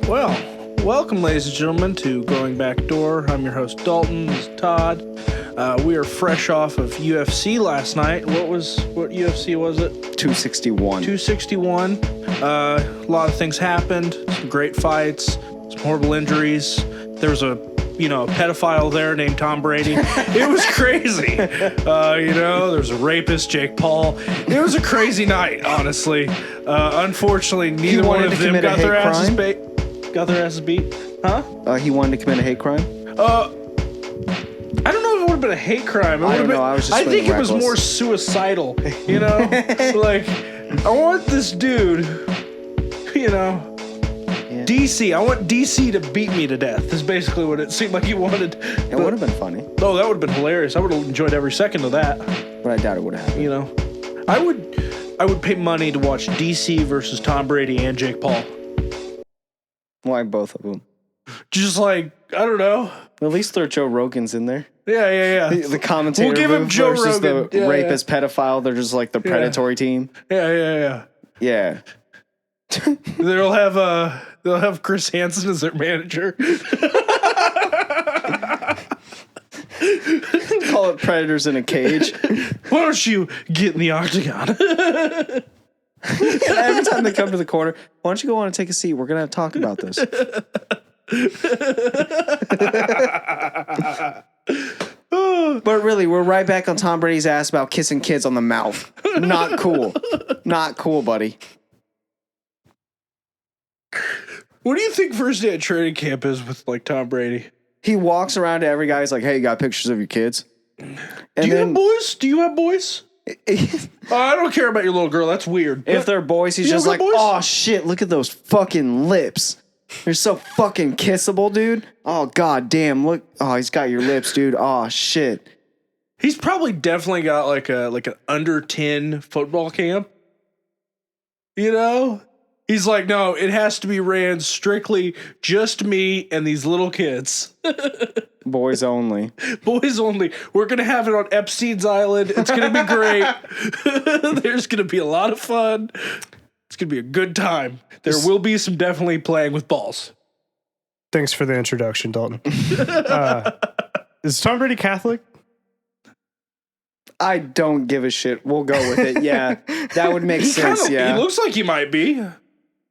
Well, welcome, ladies and gentlemen, to Going Back Door. I'm your host, Dalton. This is Todd. We are fresh off of UFC last night. What UFC was it? 261. 261. A lot of things happened. Some great fights. Some horrible injuries. There was a pedophile there named Tom Brandy. It was crazy. There's a rapist, Jake Paul. It was a crazy night, honestly. Unfortunately, neither one of them got their asses beat. Huh? He wanted to commit a hate crime? I don't know if it would have been a hate crime. I don't know. I think it was more suicidal. Like, I want this dude, DC. I want DC to beat me to death. Is basically what it seemed like he wanted. It would have been funny. Oh, that would have been hilarious. I would have enjoyed every second of that. But I doubt it would have happened. I would pay money to watch DC versus Tom Brady and Jake Paul. Why both of them? Just like, I don't know. At least throw Joe Rogan's in there. Yeah. The commentator we'll give him Joe versus Rogan. The rapist pedophile. They're just like the predatory team. Yeah. They'll have Chris Hansen as their manager. Call it Predators in a Cage. Why don't you get in the octagon? Every time they come to the corner, why don't you go on and take a seat? We're going to talk about this. But really, we're right back on Tom Brady's ass about kissing kids on the mouth. Not cool. Not cool, buddy. What do you think first day at training camp is with like Tom Brady? He walks around to every guy. He's like, "Hey, you got pictures of your kids?" Do you have boys? I don't care about your little girl. That's weird. If they're boys, he's just like, boys? "Oh shit, look at those fucking lips. They're so fucking kissable, dude. Oh god damn, look. Oh, he's got your lips, dude. Oh shit." He's probably definitely got like an under 10 football camp. He's like, no, it has to be ran strictly just me and these little kids. Boys only. Boys only. We're going to have it on Epstein's Island. It's going to be great. There's going to be a lot of fun. It's going to be a good time. There will be some definitely playing with balls. Thanks for the introduction, Dalton. Is Tom Brady Catholic? I don't give a shit. We'll go with it. Yeah, that would make sense. Yeah, he looks like he might be.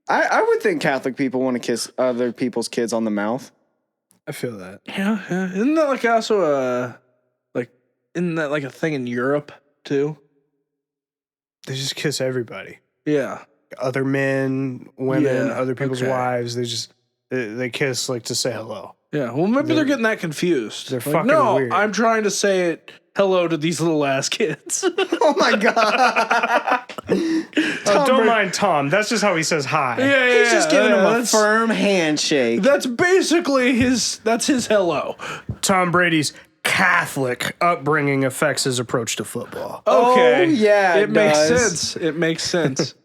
I would think Catholic people want to kiss other people's kids on the mouth. I feel that. Yeah. Isn't that like also isn't that like a thing in Europe too? They just kiss everybody. Yeah. Other men, women, other people's wives. They kiss like to say hello. Yeah. Well, maybe they're getting that confused. They're fucking weird. I'm trying to say it. Hello to these little ass kids. Oh my god. Don't mind Tom. That's just how he says hi. Yeah, he's just giving him a firm handshake. That's basically his hello. Tom Brady's Catholic upbringing affects his approach to football. Okay. Oh, yeah, it makes sense. It makes sense.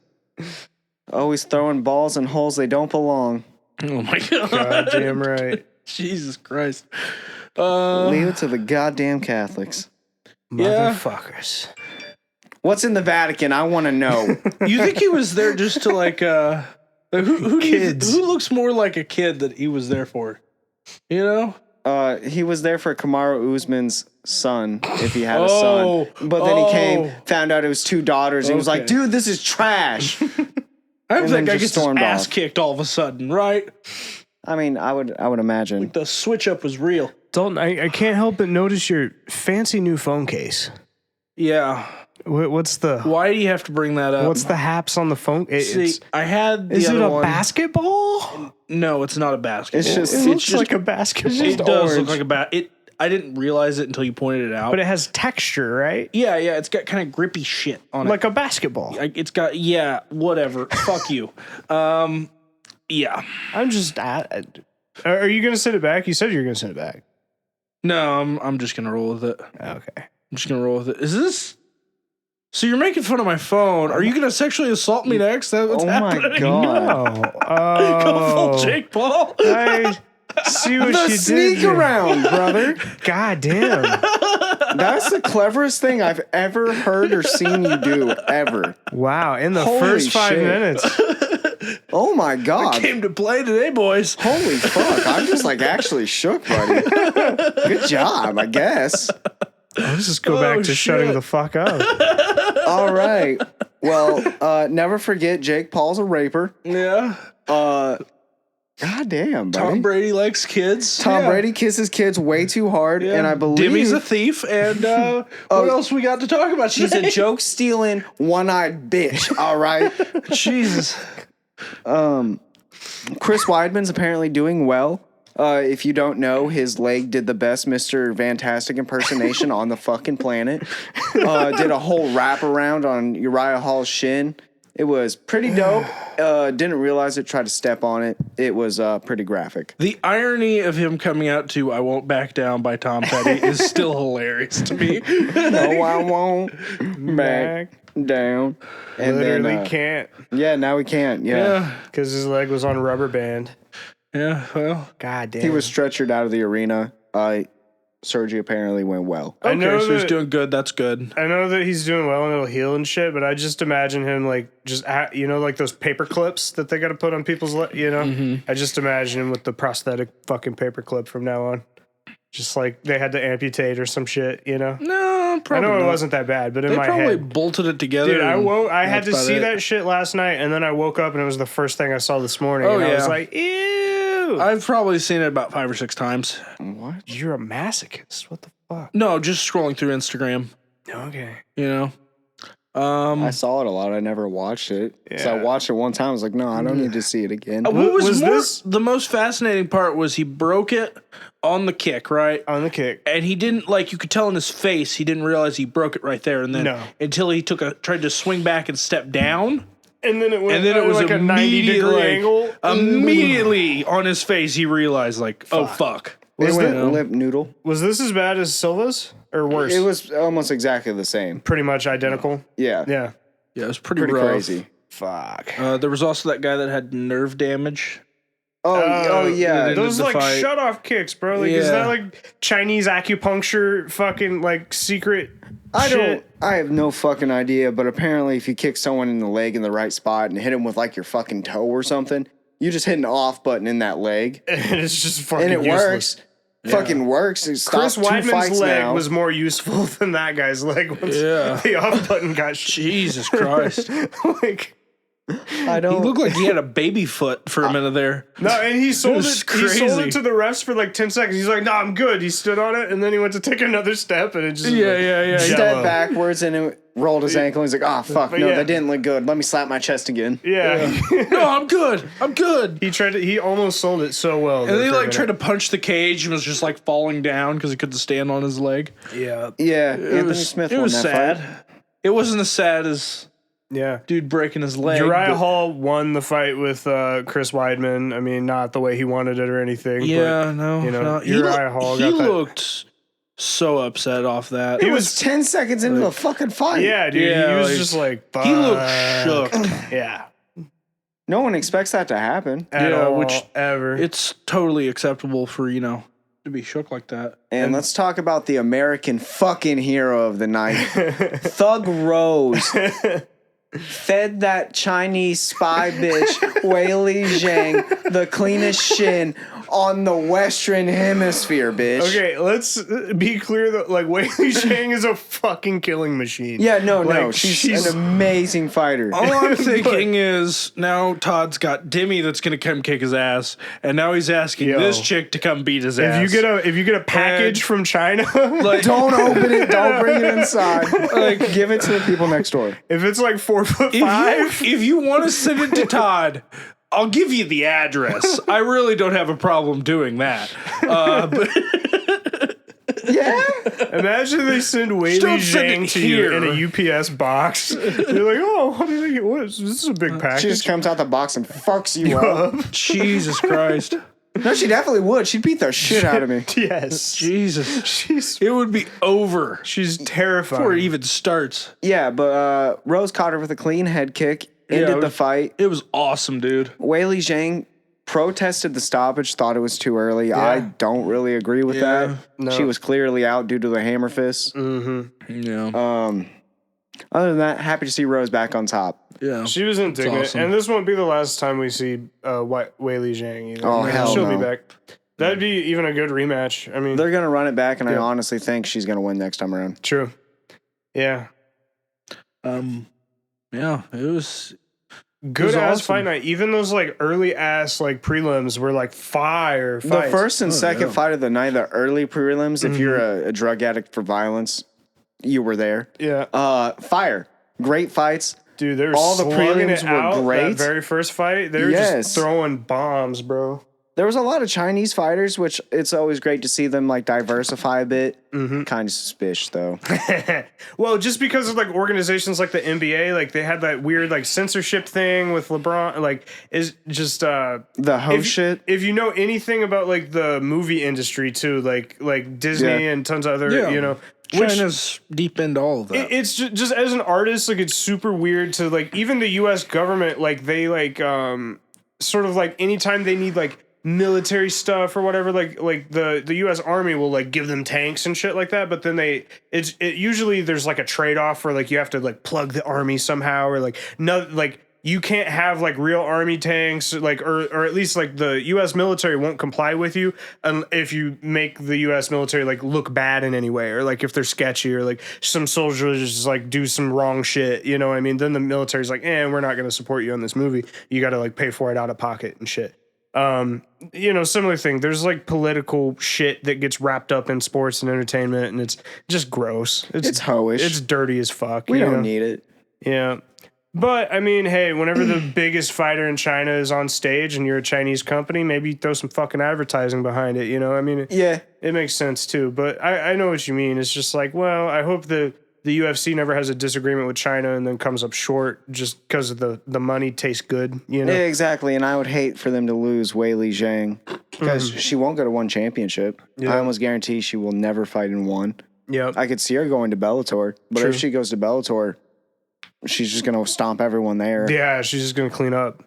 Always throwing balls in holes they don't belong. Oh my god. Goddamn right. Jesus Christ. Leave it to the goddamn Catholics. Motherfuckers. What's in the Vatican? I want to know. You think he was there just to like who looks more like a kid that he was there for? He was there for Kamaru Usman's son, if he had a son. But then he came, found out it was two daughters, and he was like, "Dude, this is trash." I think I get his ass kicked all of a sudden, right? I mean, I would imagine. Like the switch up was real. Dalton, I can't help but notice your fancy new phone case. Yeah. What's the... Why do you have to bring that up? What's the haps on the phone? I had the Is other it a one. Basketball? No, it's not a basketball. It looks like a basketball. It does look like a I didn't realize it until you pointed it out. But it has texture, right? Yeah, it's got kind of grippy shit on it. Like a basketball. It's got, whatever. Fuck you. Yeah. I'm just... Are you going to send it back? You said you were going to send it back. No, I'm just going to roll with it. Okay. I'm just going to roll with it. Is this... So you're making fun of my phone. Are you going to sexually assault me next? That's what's happening? My god. No. Go full Jake Paul. I see what you did. Sneak around, brother. God damn. That's the cleverest thing I've ever heard or seen you do, ever. Wow. In the Holy first 5 shit. minutes. Oh my God. Came to play today, boys. Holy fuck. I'm just like actually shook, buddy. Good job, I guess. Let's just go back to shutting the fuck up. All right. Well, never forget Jake Paul's a raper. Yeah. God damn, buddy. Tom Brady likes kids. Tom Brady kisses kids way too hard, and I believe Demi's a thief. And what else we got to talk about? she's a joke stealing, one-eyed bitch. All right. Jesus. Chris Weidman's apparently doing well. If you don't know, his leg did the best Mr. Fantastic impersonation on the fucking planet. Did a whole wraparound on Uriah Hall's shin. It was pretty dope. Didn't realize it. Tried to step on it. It was pretty graphic. The irony of him coming out to "I Won't Back Down" by Tom Petty is still hilarious to me. No, I won't back down. And Literally then, can't. Yeah, now we can't. Yeah. Because his leg was on a rubber band. Yeah. Well, God damn. He was stretchered out of the arena. Surgery apparently went well. I know so he's that- doing good. That's good. I know that he's doing well and it'll heal and shit, but I just imagine him like like those paper clips that they got to put on people's I just imagine him with the prosthetic fucking paper clip from now on. Just like they had to amputate or some shit, No, I probably know not. it wasn't that bad, but in They my probably head. bolted it together. Dude, I had that's to see about it. that shit last night, and then I woke up and it was the first thing I saw this morning. Oh, and I was yeah. like, ew. I've probably seen it about 5 or 6 times. What? You're a masochist. What the fuck? No, just scrolling through Instagram. Okay. I saw it a lot. I never watched it. So I Yeah. watched it one time. I was like, no, I don't need to see it again. What was this- the most fascinating part was he broke it on the kick, right? On the kick. And he didn't you could tell in his face he didn't realize he broke it right there and then No. until he tried to swing back and step down. And then it went And then it was like a 90-degree angle. Immediately on his face he realized oh fuck. They Was went that- limp noodle. Was this as bad as Silva's or worse? It was almost exactly the same. pretty much identical. Yeah. Yeah. Yeah, it was pretty Pretty rough. crazy. Fuck. There was also that guy that had nerve damage. Oh yeah. they- Those the like fight. shut off kicks, bro. Like, is Yeah. that like Chinese acupuncture fucking like secret shit? I have no fucking idea, but apparently if you kick someone in the leg in the right spot and hit him with like your fucking toe or something, you just hit an off button in that leg. And it's just fucking And it useless. works. Fucking works. It Chris stopped 2 Weidman's fights leg now. was more useful than that guy's leg once the off button got Jesus Christ. like I He don't looked like he had a baby foot for a minute there. no, and he sold was it. He sold crazy. it to the refs for like 10 seconds. He's like, "No, I'm good." He stood on it, and then he went to take another step, and it just Yeah. step Jello. backwards and it rolled his ankle. He's like, oh fuck, no, yeah. that didn't look good. Let me slap my chest again. Yeah, No, I'm good. I'm good. he almost sold it so well. And then he tried to punch the cage and was just falling down because he couldn't stand on his leg. yeah, Yeah, It Anthony was, Smith it won was that sad. fight. It wasn't as sad as yeah. dude breaking his leg. Uriah but- Hall won the fight with Chris Weidman. I mean, not the way he wanted it or anything. Yeah, but, no. you know, no. Uriah Hall he got that. looked so upset off that. It was 10 seconds into the fucking fight. Yeah, dude. Yeah, he was like, just like, he looked "Fuck." shook. Yeah, No one expects that to happen. at Yeah, all, which- ever. It's totally acceptable for, to be shook like that. And let's talk about the American fucking hero of the night. Thug Rose fed that Chinese spy bitch, Wei Li Zhang, the cleanest shin on the Western Hemisphere, bitch. Okay, let's be clear that like Wei Li Zhang is a fucking killing machine. Yeah, no. Like, She's an amazing fighter. All I'm thinking is now Todd's got Demi that's going to come kick his ass, and now he's asking Yo. this chick to come beat his ass. If you get a package And- from China, like, Don't open it. Don't bring it inside. Like, give it to the people next door. if it's like 4'5", if you want to send it to Todd, I'll give you the address. I really don't have a problem doing that. But Yeah. imagine they send Wei Li Don't send Zhang it to you here. in a UPS box. You're like, oh, what do you think? What is this? Is a big She package. just comes out the box and fucks you up. Jesus Christ. No, she definitely would. She'd beat the shit out of me. Yes, Jesus. It would be over she's terrifying. before it even starts. Yeah, but Rose caught her with a clean head kick, ended it the was- fight. It was awesome, dude. Wei Li Zhang protested the stoppage, thought it was too early. I don't really agree with Yeah. that. No. She was clearly out due to the hammer fist. Yeah. Other than that, happy to see Rose back on top. Yeah. She was indignant, awesome. and this won't be the last time we see Weili Zhang either. Oh, hell She'll no. be back. That'd be even a good rematch. I mean, They're going to run it back, and I honestly think she's going to win next time around. true. Yeah. Yeah, it was Good ass awesome. fight night. Even those like early ass like prelims were like fire The fights. first and second fight of the night, the early prelims, if you're a drug addict for violence, you were there. Yeah. Fire. Great fights. Dude, they were all the slugging prelims it were out. great. That very first fight, they were just throwing bombs, bro. There was a lot of Chinese fighters, which it's always great to see them like diversify a bit. Kind of suspicious though. Well, just because of like organizations like the NBA, like they had that weird like censorship thing with LeBron, like is just The host shit. If you know anything about like the movie industry too, like Disney and tons of other, you know, China's deep into all of that. it's just as an artist, like it's super weird to like even the U.S. government, like they like sort of like anytime they need like military stuff or whatever, like the U.S. Army will like give them tanks and shit like that, but then it usually there's like a trade-off where like you have to like plug the army somehow or like no like you can't have like real army tanks like or at least like the U.S. military won't comply with you if you make the U.S. military like look bad in any way or like if they're sketchy or like some soldiers just like do some wrong shit, you know what I mean? Then the military's like, we're not going to support you on this movie. You got to like pay for it out of pocket and shit. You know, similar thing. There's like political shit that gets wrapped up in sports and entertainment, and it's just gross. It's hoish. It's dirty as fuck. We you don't know? need it. Yeah. But I mean, hey, whenever the biggest fighter in China is on stage and you're a Chinese company, maybe you throw some fucking advertising behind it, you know? I mean, it makes sense too. But I know what you mean. It's just like, well, I hope the UFC never has a disagreement with China and then comes up short just because of the money tastes good, you know? Yeah, exactly. And I would hate for them to lose Weili Zhang because she won't go to one championship. I almost guarantee she will never fight in one. Yeah. I could see her going to Bellator, but if she goes to Bellator, she's just going to stomp everyone there. Yeah, she's just going to clean up.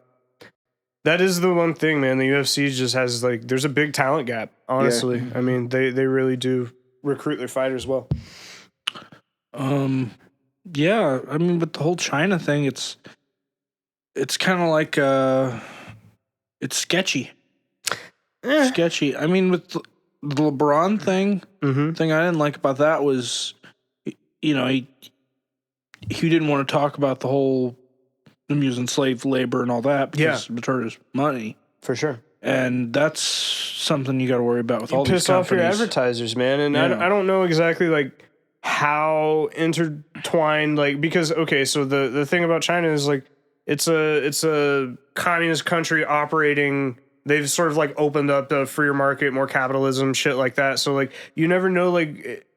That is the one thing, man. The UFC just has like, there's a big talent gap, honestly. Yeah. I mean, they really do recruit their fighters well. Yeah, I mean, with the whole China thing, it's kind of like it's sketchy. Sketchy. I mean, with the LeBron thing, thing I didn't like about that was, you know, he didn't want to talk about the whole them using slave labor and all that because it hurt his money. For sure. And that's something you got to worry about with all these piss companies. off your advertisers, man. And I don't know exactly like how intertwined, like, because okay, so the thing about China is like it's a communist country operating. They've sort of like opened up the freer market, more capitalism, shit like that. So like you never know, like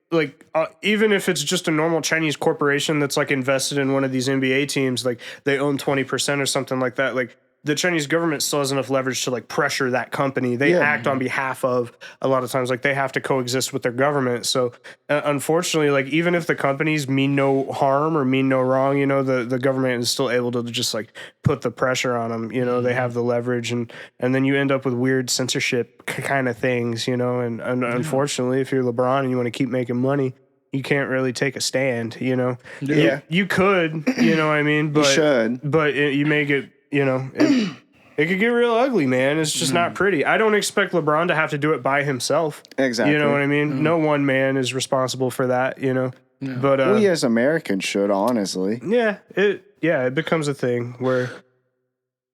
even if it's just a normal Chinese corporation that's like invested in one of these NBA teams, like they own 20% or something like that, like the Chinese government still has enough leverage to like pressure that company. They act on behalf of, a lot of times, like they have to coexist with their government. So unfortunately, like even if the companies mean no harm or mean no wrong, you know, the government is still able to just like put the pressure on them. You know, they have the leverage, and then you end up with weird censorship kind of things, you know, and unfortunately, if you're LeBron and you want to keep making money, you can't really take a stand, you know. You could, you know what I mean? But, you should. But you may get, you know, it could get real ugly, man. It's just not pretty. I don't expect LeBron to have to do it by himself. Exactly. You know what I mean? No one man is responsible for that, you know. But we as Americans should, honestly. It becomes a thing where,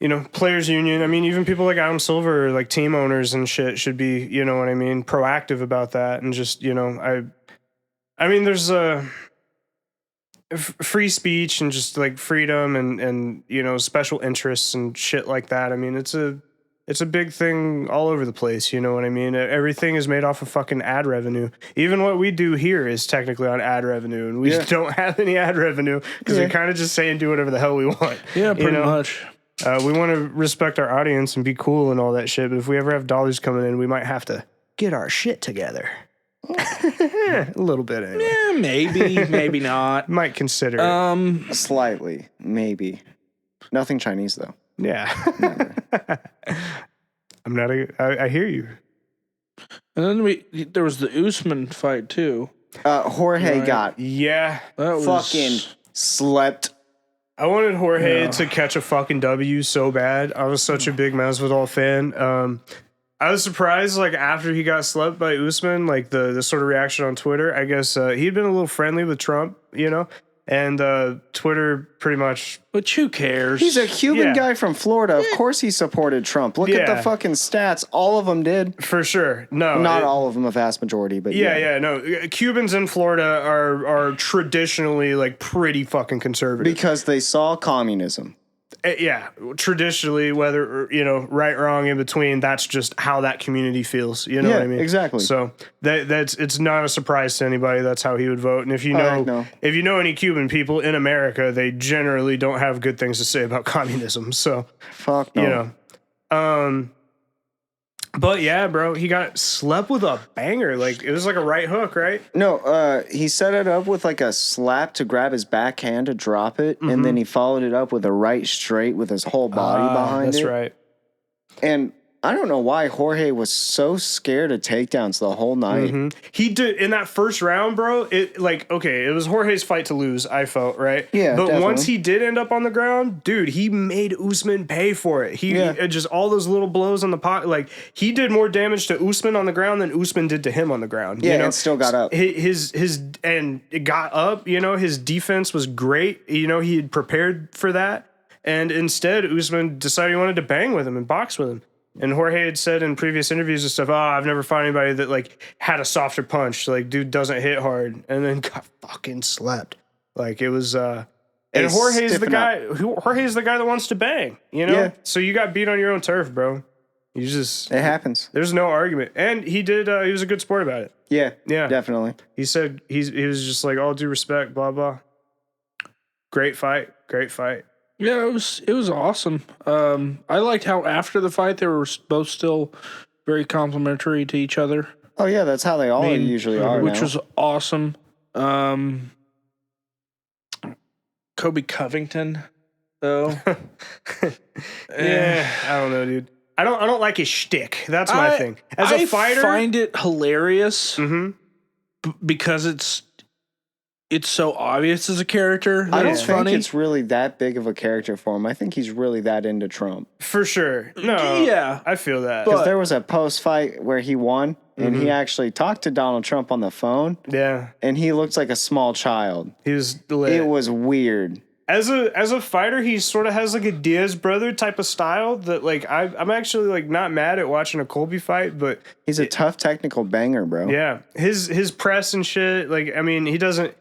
you know, players union, I mean, even people like Adam Silver, like team owners and shit should be, you know what I mean, proactive about that. And just, you know, I mean, there's free speech and just like freedom and you know, special interests and shit like that. I mean, it's a big thing all over the place, you know what I mean? Everything is made off of fucking ad revenue. Even what we do here is technically on ad revenue, and we just don't have any ad revenue because we're kind of just saying do whatever the hell we want. Yeah, pretty much. We want to respect our audience and be cool and all that shit, but if we ever have dollars coming in, we might have to get our shit together. A little bit anyway. Yeah, maybe not. Might consider it. Slightly, maybe. Nothing Chinese though. Yeah. I hear you. And then there was the Usman fight too. Jorge got that was fucking slept. I wanted Jorge to catch a fucking W so bad. I was such a big Masvidal fan. I was surprised, like, after he got slept by Usman, like, the sort of reaction on Twitter. I guess he'd been a little friendly with Trump, you know? And Twitter pretty much... But who cares? He's a Cuban guy from Florida. Of course he supported Trump. Look at the fucking stats. All of them did. For sure. No. Not all of them, a vast majority, but no. Cubans in Florida are traditionally, like, pretty fucking conservative. Because they saw communism. Yeah, traditionally, whether, you know, right, wrong, in between, that's just how that community feels. You know what I mean? Exactly. So it's not a surprise to anybody. That's how he would vote. And if you know any Cuban people in America, they generally don't have good things to say about communism. So fuck no. You know, but yeah, bro, he got slept with a banger. Like, it was like a right hook, right? No, he set it up with like a slap to grab his backhand to drop it, and then he followed it up with a right straight with his whole body behind it. That's right. And I don't know why Jorge was so scared of takedowns the whole night. He did in that first round, bro. It was Jorge's fight to lose, I felt, right? Yeah. But definitely. once he did end up on the ground, dude, he made Usman pay for it. He just all those little blows on the pot, like he did more damage to Usman on the ground than Usman did to him on the ground. Yeah, you know? and still got up. His and it got up. You know, his defense was great. You know, he had prepared for that, and instead Usman decided he wanted to bang with him and box with him. And Jorge had said in previous interviews and stuff, I've never fought anybody that like had a softer punch. Like, dude doesn't hit hard, and then got fucking slept. Like, it was and Jorge's the guy. Jorge's the guy that wants to bang. You know, so you got beat on your own turf, bro. You just it happens. There's no argument, and he did. He was a good sport about it. Yeah, yeah, definitely. He said he was just like, all due respect, blah blah. Great fight. Yeah, it was awesome. I liked how after the fight they were both still very complimentary to each other. Oh yeah, that's how they all usually are. Which was awesome. Kobe Covington, though. Yeah, I don't know, dude. I don't like his shtick. That's my thing. As a fighter, I find it hilarious because it's so obvious as a character. I don't think it's really that big of a character for him. I think he's really that into Trump. For sure. No. Yeah. I feel that. Because there was a post-fight where he won, and he actually talked to Donald Trump on the phone. Yeah. And he looks like a small child. He was lit. It was weird. As a fighter, he sort of has like a Diaz brother type of style that like I'm actually like not mad at watching a Colby fight, but he's a tough technical banger, bro. Yeah, his press and shit. Like, I mean, he doesn't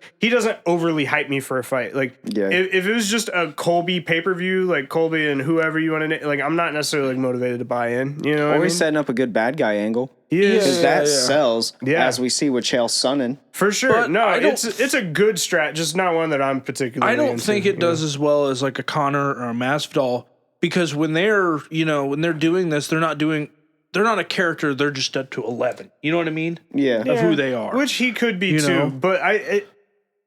overly hype me for a fight. Like, if it was just a Colby pay-per-view, like Colby and whoever you want to, like, I'm not necessarily like motivated to buy in. You know, what I mean? Setting up a good bad guy angle. He is. Because that sells, as we see with Chael Sonnen. For sure. But no, it's a good strat, just not one that I'm particularly I don't into, think it does as well as like a Conor or a Masvidal, because when they're doing this, they're not a character, they're just up to 11. You know what I mean? Yeah. Of who they are. Which he could be too. But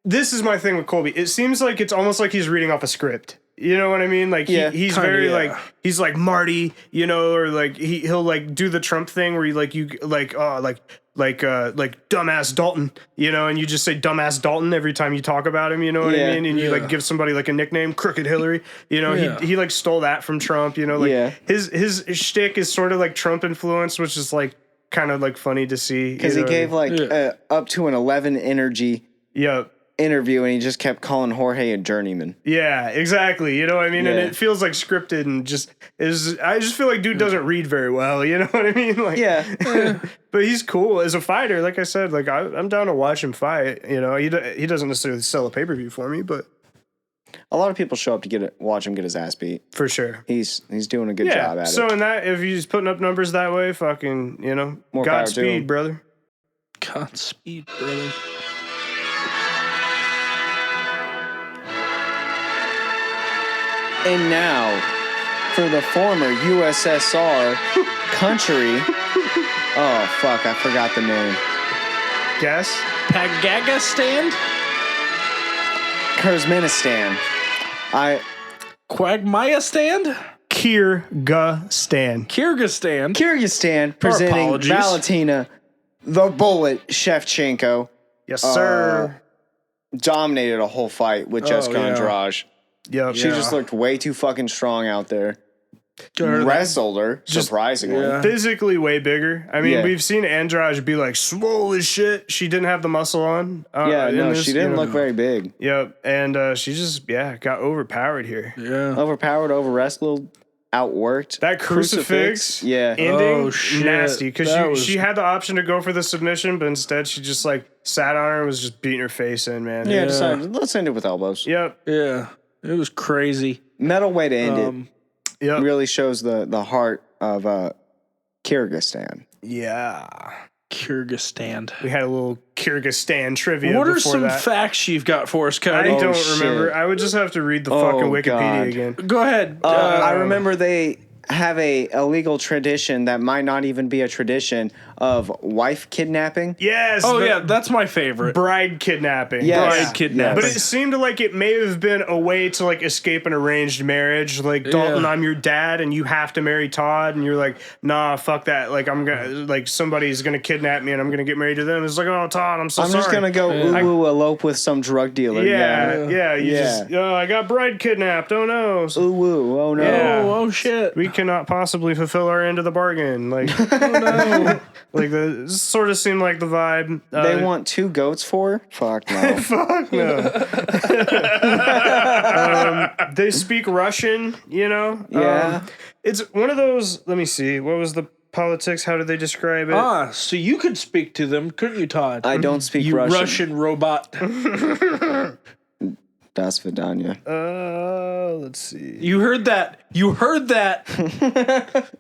this is my thing with Colby. It seems like it's almost like he's reading off a script. You know what I mean? Like he's very like he's like Marty, you know, or like he'll like do the Trump thing where like dumbass Dalton, you know, and you just say dumbass Dalton every time you talk about him, you know what I mean? And you like give somebody like a nickname, Crooked Hillary, you know, he like stole that from Trump, you know, like his shtick is sort of like Trump influence, which is like kind of like funny to see. Because he gave up to an 11 energy. Interview, and he just kept calling Jorge a journeyman. Yeah, exactly. You know what I mean? And it feels like scripted and I just feel like dude doesn't read very well. You know what I mean? Like, but he's cool as a fighter. Like I said, like I'm down to watch him fight. You know, he doesn't necessarily sell a pay-per-view for me, but a lot of people show up to watch him get his ass beat. For sure. He's doing a good job at it. So in that, if he's putting up numbers that way, fucking, you know, more Godspeed, brother. Godspeed, brother. And now, for the former USSR country. Oh, fuck, I forgot the name. Guess? Pagagastan? Kyrgyzstan. Quagmaya-stand? Kyrgyzstan. Kyrgyzstan presenting Valentina, the Bullet Shevchenko. Yes, sir. dominated a whole fight with Jessica Andrade. Yep. She just looked way too fucking strong out there. Wrestled her, surprisingly. Yeah. Physically way bigger. I mean, Yeah. we've seen Andrade be like swole as shit. She didn't have the muscle on. She didn't look very big. Yep. And she just, got overpowered here. Yeah. Overpowered, over-wrestled, outworked. That crucifix yeah. ending, Oh, shit. nasty. That Because was- she had the option to go for the submission, but instead she just like sat on her and was just beating her face in, man. Yeah, decided, let's end it with elbows. Yep. Yeah. It was crazy. Metal way to end it. Yep. Really shows the heart of Kyrgyzstan. Yeah. Kyrgyzstan. We had a little Kyrgyzstan trivia. What are before some that. facts you've got for us, I Cody? don't shit. remember. I would just have to read the fucking Wikipedia God. again. Go ahead. I remember they have a illegal tradition that might not even be a tradition of wife kidnapping. Yes. oh, the yeah. That's my favorite. bride kidnapping. Yes. Bride kidnapping. But it seemed like it may have been a way to like escape an arranged marriage. Like, Dalton, Yeah. I'm your dad and you have to marry Todd. And you're like, nah, fuck that. Like, I'm gonna, like, somebody's gonna kidnap me and I'm gonna get married to them. It's like, oh, Todd, I'm so I'm sorry. just gonna go ooh elope with some drug dealer. Yeah. You Yeah. just, oh, I got bride kidnapped. Oh, no. So Ooh woo. Oh no. Yeah. Oh, shit. we cannot possibly fulfill our end of the bargain. Like, oh, no. Like, this sort of seemed like the vibe. They want 2 goats for? Fuck no. Fuck no. They speak Russian, you know? Yeah. It's one of those, let me see, what was the politics? How did they describe it? So you could speak to them, couldn't you, Todd? I don't speak you Russian. Russian robot. Das Vidanya. Let's see. You heard that. You heard that.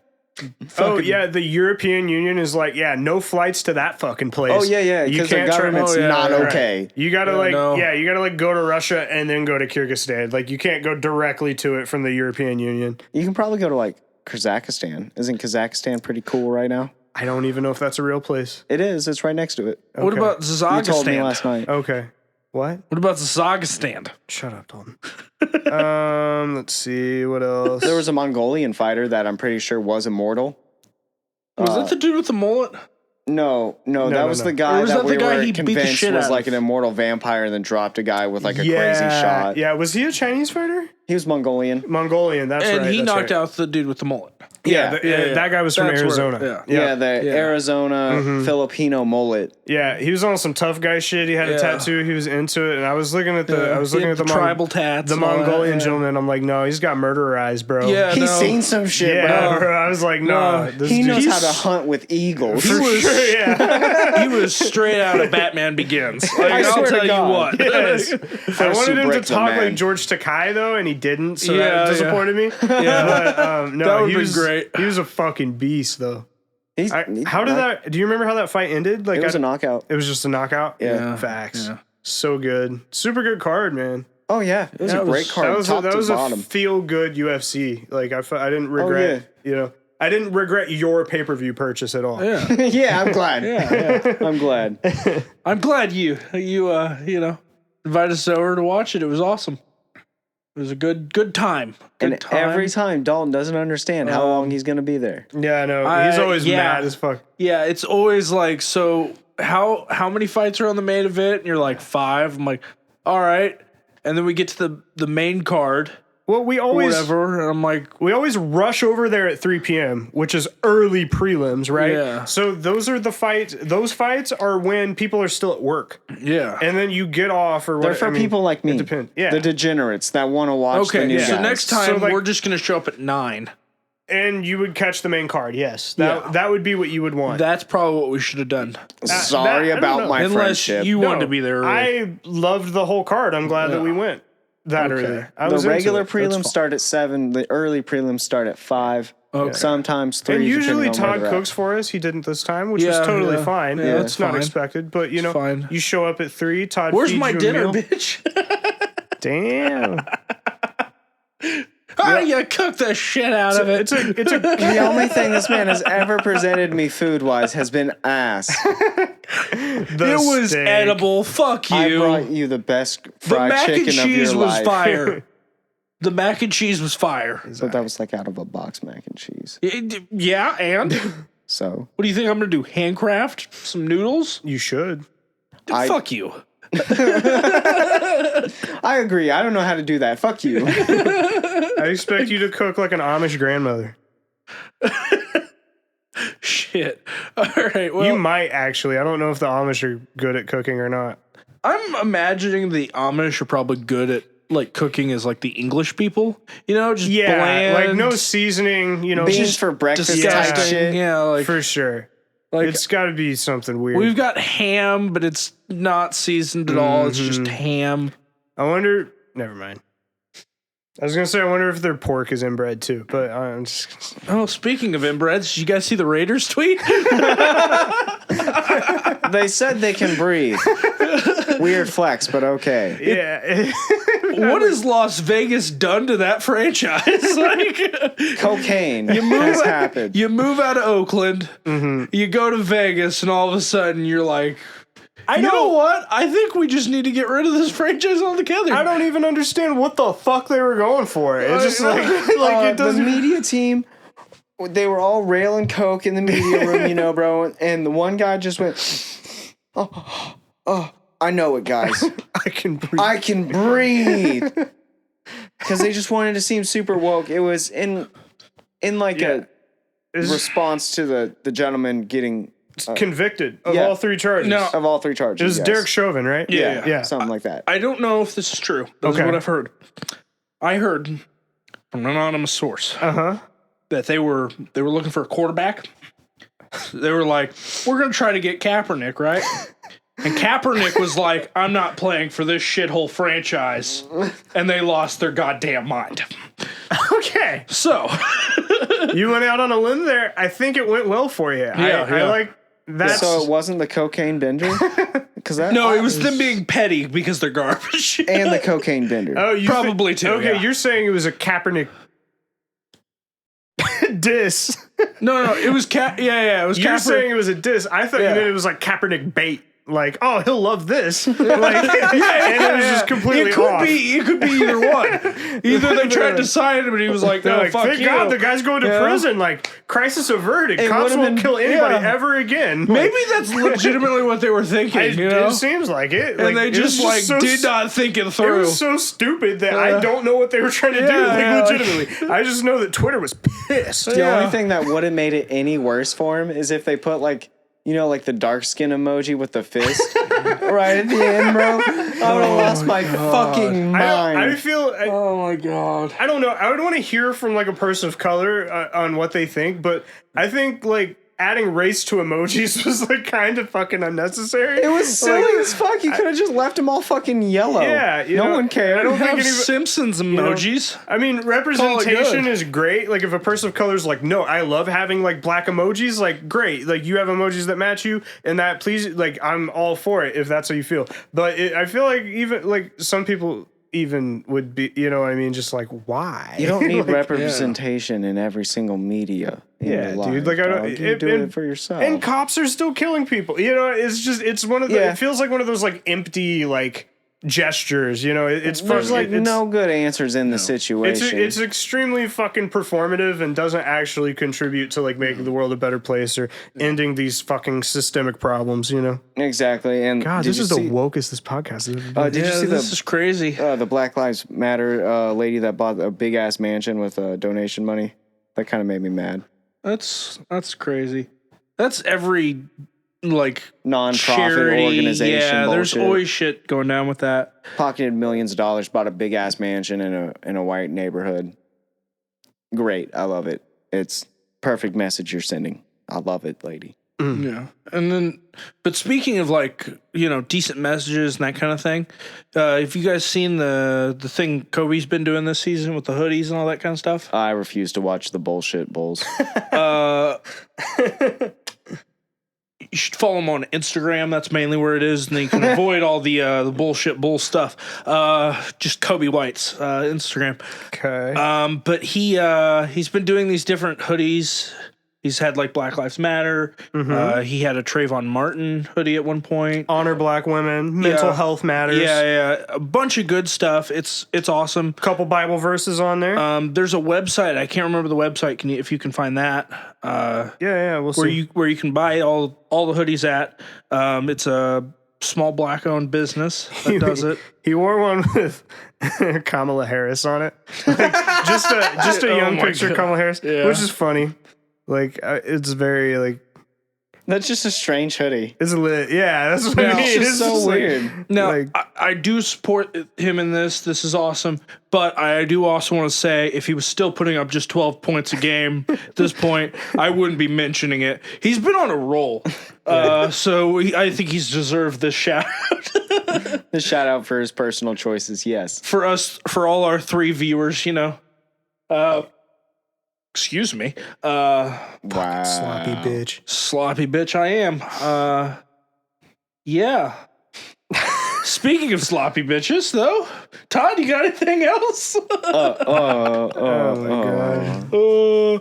Oh, yeah, the European Union is like, yeah, no flights to that fucking place. Oh yeah, You because the can't try- government's oh, yeah, not right. okay. You gotta no. you gotta like go to Russia and then go to Kyrgyzstan. Like you can't go directly to it from the European Union. You can probably go to like Kazakhstan. Isn't Kazakhstan pretty cool right now? I don't even know if that's a real place. It is. It's right next to it. What Okay. about You told me Zazagistan? last night. Okay. What? What about Zazagistan? Shut up, Tom. Let's see what else. There was a Mongolian fighter that I'm pretty sure was immortal. Was that the dude with the mullet? No, that was no. the Or guy was that that the we guy were he beat the convinced shit was out like of? an immortal vampire and then dropped a guy with like a yeah, crazy shot. Yeah, was he a Chinese fighter? He was Mongolian. Mongolian, that's right. And he that's knocked right. out the dude with the mullet. Yeah, That guy was from That's where- Arizona. Yeah, the Arizona Filipino mullet. Yeah, he was on some tough guy shit. He had a Yeah. tattoo. He was into it, and I was looking at the He had the tribal tats. the and all that, Mongolian yeah. gentleman. I'm like, no, he's got murderer eyes, bro. Yeah, He's no. seen some shit, yeah, bro. bro. I was like, no, this He dude- knows how to He's- hunt with eagles. He was, yeah. he was straight out of Batman Begins. Like, I I'll swear to tell you God. what. Yes. I First wanted you him to break the talk man. like George Takei though, and he didn't, so Yeah, that disappointed me. Yeah. But no, That would've he been was great. He was a fucking beast though. He's, How did that? Do you remember how that fight ended? Like It was a knockout. It was just a knockout. Yeah. Facts. Yeah. So good. Super good card, man. Oh yeah, it was That a great was- card, That was top that was to a bottom. feel good UFC. Like I didn't regret. You know, I didn't regret your pay per view purchase at all. Yeah. Yeah, I'm glad. Yeah. I'm glad. I'm glad you invited us over to watch it. It was awesome. It was a good time. Good And time. every time Dalton doesn't understand how long he's gonna be there. Yeah, I know. He's always yeah. mad as fuck. Yeah, it's always like, so how many fights are on the main event? And you're like 5. I'm like, all right. And then we get to the main card, Well, we or always whatever, and I'm like, we always rush over there at 3 p.m., which is early prelims, right? Yeah. So those are the fights. Those fights are when people are still at work, yeah. and then you get off or They're what. for people like me, depends. Yeah. the degenerates that want to watch the Okay, new so guys. next time So, like- we're just gonna show up at 9. And you would catch the main card. Yes, Yeah. that would be what you would want. That's probably what we should have done. Sorry I don't about know. my Unless friendship. you No, wanted to be there early. I loved the whole card. I'm glad that we went that Okay. early. I The was into regular it. prelims fine. start at 7. The early prelims start at 5. Okay. Sometimes 3. And usually depending on where Todd they're at. cooks for us. He didn't this time, which was Yeah, totally yeah. fine. Yeah, It's not fine. expected, but you know, fine. you show up at 3. Todd, Where's feeds my you a dinner, meal. bitch? Damn. You cooked the shit out of it. It's a The only thing this man has ever presented me food-wise has been ass. It was steak. edible. Fuck I you. brought you the best The fried mac and chicken of cheese your was life. fire. The mac and cheese was fire. But that was like out of a box mac and cheese. Yeah, and So what do you think I'm gonna do? Handcraft some noodles? You should. I- Fuck you. I agree. I don't know how to do that. Fuck you. I expect you to cook like an Amish grandmother. Shit. All right. Well, You might actually. I don't know if the Amish are good at cooking or not. I'm imagining the Amish are probably good at like cooking as like the English people. You know, just bland, like no seasoning. You know, Beans just for breakfast disgusting. type shit. Yeah, like for sure. like It's got to be something weird. we've got ham, but it's not seasoned at all. It's just ham. I wonder. Never mind. I was gonna say I wonder if their pork is inbred too, but I'm just. Oh, speaking of inbreds, did you guys see the Raiders tweet? They said they can breathe. Weird flex, but okay. Yeah. What has Las Vegas done to that franchise? Like, Cocaine has happened. you move out of Oakland, Mm-hmm. you go to Vegas, and all of a sudden you're like, you know what? I think we just need to get rid of this franchise altogether. I don't even understand what the fuck they were going for. It's just like it The doesn't. media team, they were all railing coke in the media room, you know, bro. And the one guy just went, oh, I know it, guys. I can breathe. I can breathe. Because they just wanted to seem super woke. It was in like a Is response to the gentleman getting convicted of yeah. all three charges. No. of all three charges. It was yes. Derek Chauvin, right? Yeah. Something like that. I don't know if this is true. This is Okay. what I've heard. I heard from an anonymous source Uh-huh. that they were looking for a quarterback. They were like, we're going to try to get Kaepernick, right? And Kaepernick was like, I'm not playing for this shithole franchise. And they lost their goddamn mind. Okay. So, You went out on a limb there. I think it went well for you. I Yeah. like that. So it wasn't the cocaine bender? Because that no, it was them being petty because they're garbage. and the cocaine bender. Oh, you Probably too, Okay, yeah. you're saying it was a Kaepernick diss. No, it was it was You're Kaepernick. saying it was a diss. I thought Yeah. you meant it was like Kaepernick bait. Like, oh, he'll love this. Like, and it was just completely it could off. It could be either one. Either they tried to sign him and he was like, They're no, like, fuck thank you. God the guy's going to Yeah. prison. Like, crisis averted. It Cops would've won't been- kill anybody yeah. ever again. Maybe that's legitimately what they were thinking, you know? It seems like it. And they it was just like so did not think it It through. was so stupid that I don't know what they were trying to do. Yeah, Like, yeah, like- legitimately. I just know that Twitter was pissed. The Yeah. only thing that would have made it any worse for him is if they put like, you know, like the dark skin emoji with the fist right at the end, bro. I would have lost my fucking mind. I feel. Oh my god. I don't know. I would want to hear from like a person of color on what they think, but I think like adding race to emojis was like kind of fucking unnecessary. It was silly Like, as fuck. You could have just left them all fucking yellow. Yeah, you no know, one cared. I don't think Have any- Simpsons emojis. I mean, representation good. is great. Like, if a person of color is like, no, I love having like black emojis, like, great. Like, you have emojis that match you, and that please, like, I'm all for it if that's how you feel. But I feel like even like some people even would be, you know what I mean? Just like, why? You don't need Like, representation in every single media. In Yeah, your life, dude, like, I don't- dog. You it- do and- it for yourself. And cops are still killing people. You know, it's just, it's one of the, Yeah. it feels like one of those like empty, like, gestures, you know, it's There's like it's, no good answers in the situation. It's extremely fucking performative and doesn't actually contribute to like making the world a better place or ending these fucking systemic problems, you know. exactly. And God, did this you is see, the wokest this podcast is. did you see This is crazy. the Black Lives Matter lady that bought a big ass mansion with donation money? That kind of made me mad. That's crazy. That's every like Non-profit charity organization. Yeah, there's bullshit. always shit going down with that. Pocketed millions of dollars, bought a big ass mansion in a white neighborhood. Great, I love it. It's perfect message you're sending. I love it, lady. Yeah, and then, but speaking of like decent messages and that kind of thing, have you guys seen the thing Kobe's been doing this season with the hoodies and all that kind of stuff? I refuse to watch the bullshit bulls. You should follow him on Instagram. That's mainly where it is, and then you can avoid all the bullshit bull stuff. Just Kobe White's Instagram. Okay. But he's been doing these different hoodies. He's had like Black Lives Matter. He had a Trayvon Martin hoodie at one point. Honor black women, mental health matters. Yeah, a bunch of good stuff. It's awesome. Couple Bible verses on there. There's a website. I can't remember the website. If you can find that? yeah, we'll Where see. you can buy all the hoodies at. It's a small black-owned business that does it. He wore one with Kamala Harris on it. Like, just a Oh young my picture of God. Kamala Harris, Yeah. which is funny. Like, it's very, like, That's just a strange hoodie. it's lit. Yeah, that's what Yeah, I mean. it's just so like- weird. Now, Like- I do support him in this. This is awesome. But I do also want to say, if he was still putting up just 12 points a game at this point, I wouldn't be mentioning it. He's been on a roll. So I think he's deserved this shout out. The shout out for his personal choices, yes. For us, for all our 3 viewers, you know. Excuse me. Wow. Sloppy bitch. Sloppy bitch I am. Yeah. Speaking of sloppy bitches, though, Todd, you got anything else? Oh my god.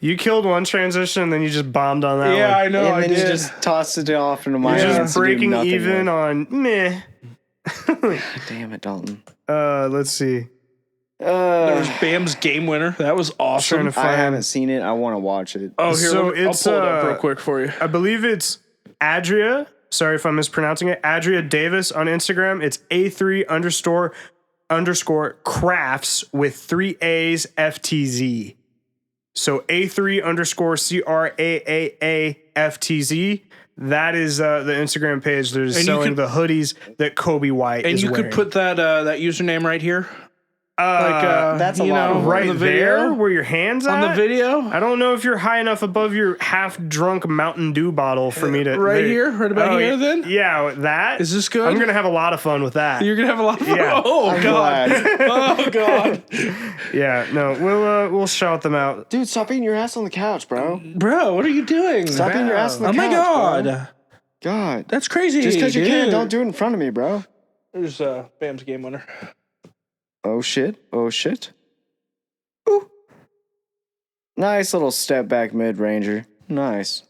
You killed one transition, then you just bombed on that Yeah, one. I know. And I then did. you just tossed it off into my You're hands. just to do breaking nothing even with. on meh. Damn it, Dalton. Let's see. There was Bam's game winner. That was awesome. Trying to I find- haven't seen it. I want to watch it. Oh, here, So I'll it's, pull it up real uh, quick for you. I believe it's Adria. Sorry if I'm mispronouncing it. Adria Davis on Instagram. It's A3 underscore crafts with 3 A's FTZ. So A3 underscore CRAAAFTZ. That is the Instagram page that is And you selling could- the hoodies that Kobe White And is you wearing. could put that that username right here. That's a you lot know, of right on the video. there where your hands On the at? video. I don't know if you're high enough above your half-drunk Mountain Dew bottle for me to... Right here? Right about here, then? Yeah, that. Is this good? I'm going to have a lot of fun with that. You're gonna have a lot of fun. Yeah. Oh I'm god. glad. Oh god. Yeah, no, we'll shout them out. Dude, stop eating your ass on the couch, bro. Bro, what are you doing? Stop eating your ass on the Oh couch. my god. Bro. God. That's crazy. Just because you can, dude. don't do it in front of me, bro. There's Bam's game winner. Oh shit. Oh shit. Ooh. Nice little step back mid ranger. Nice.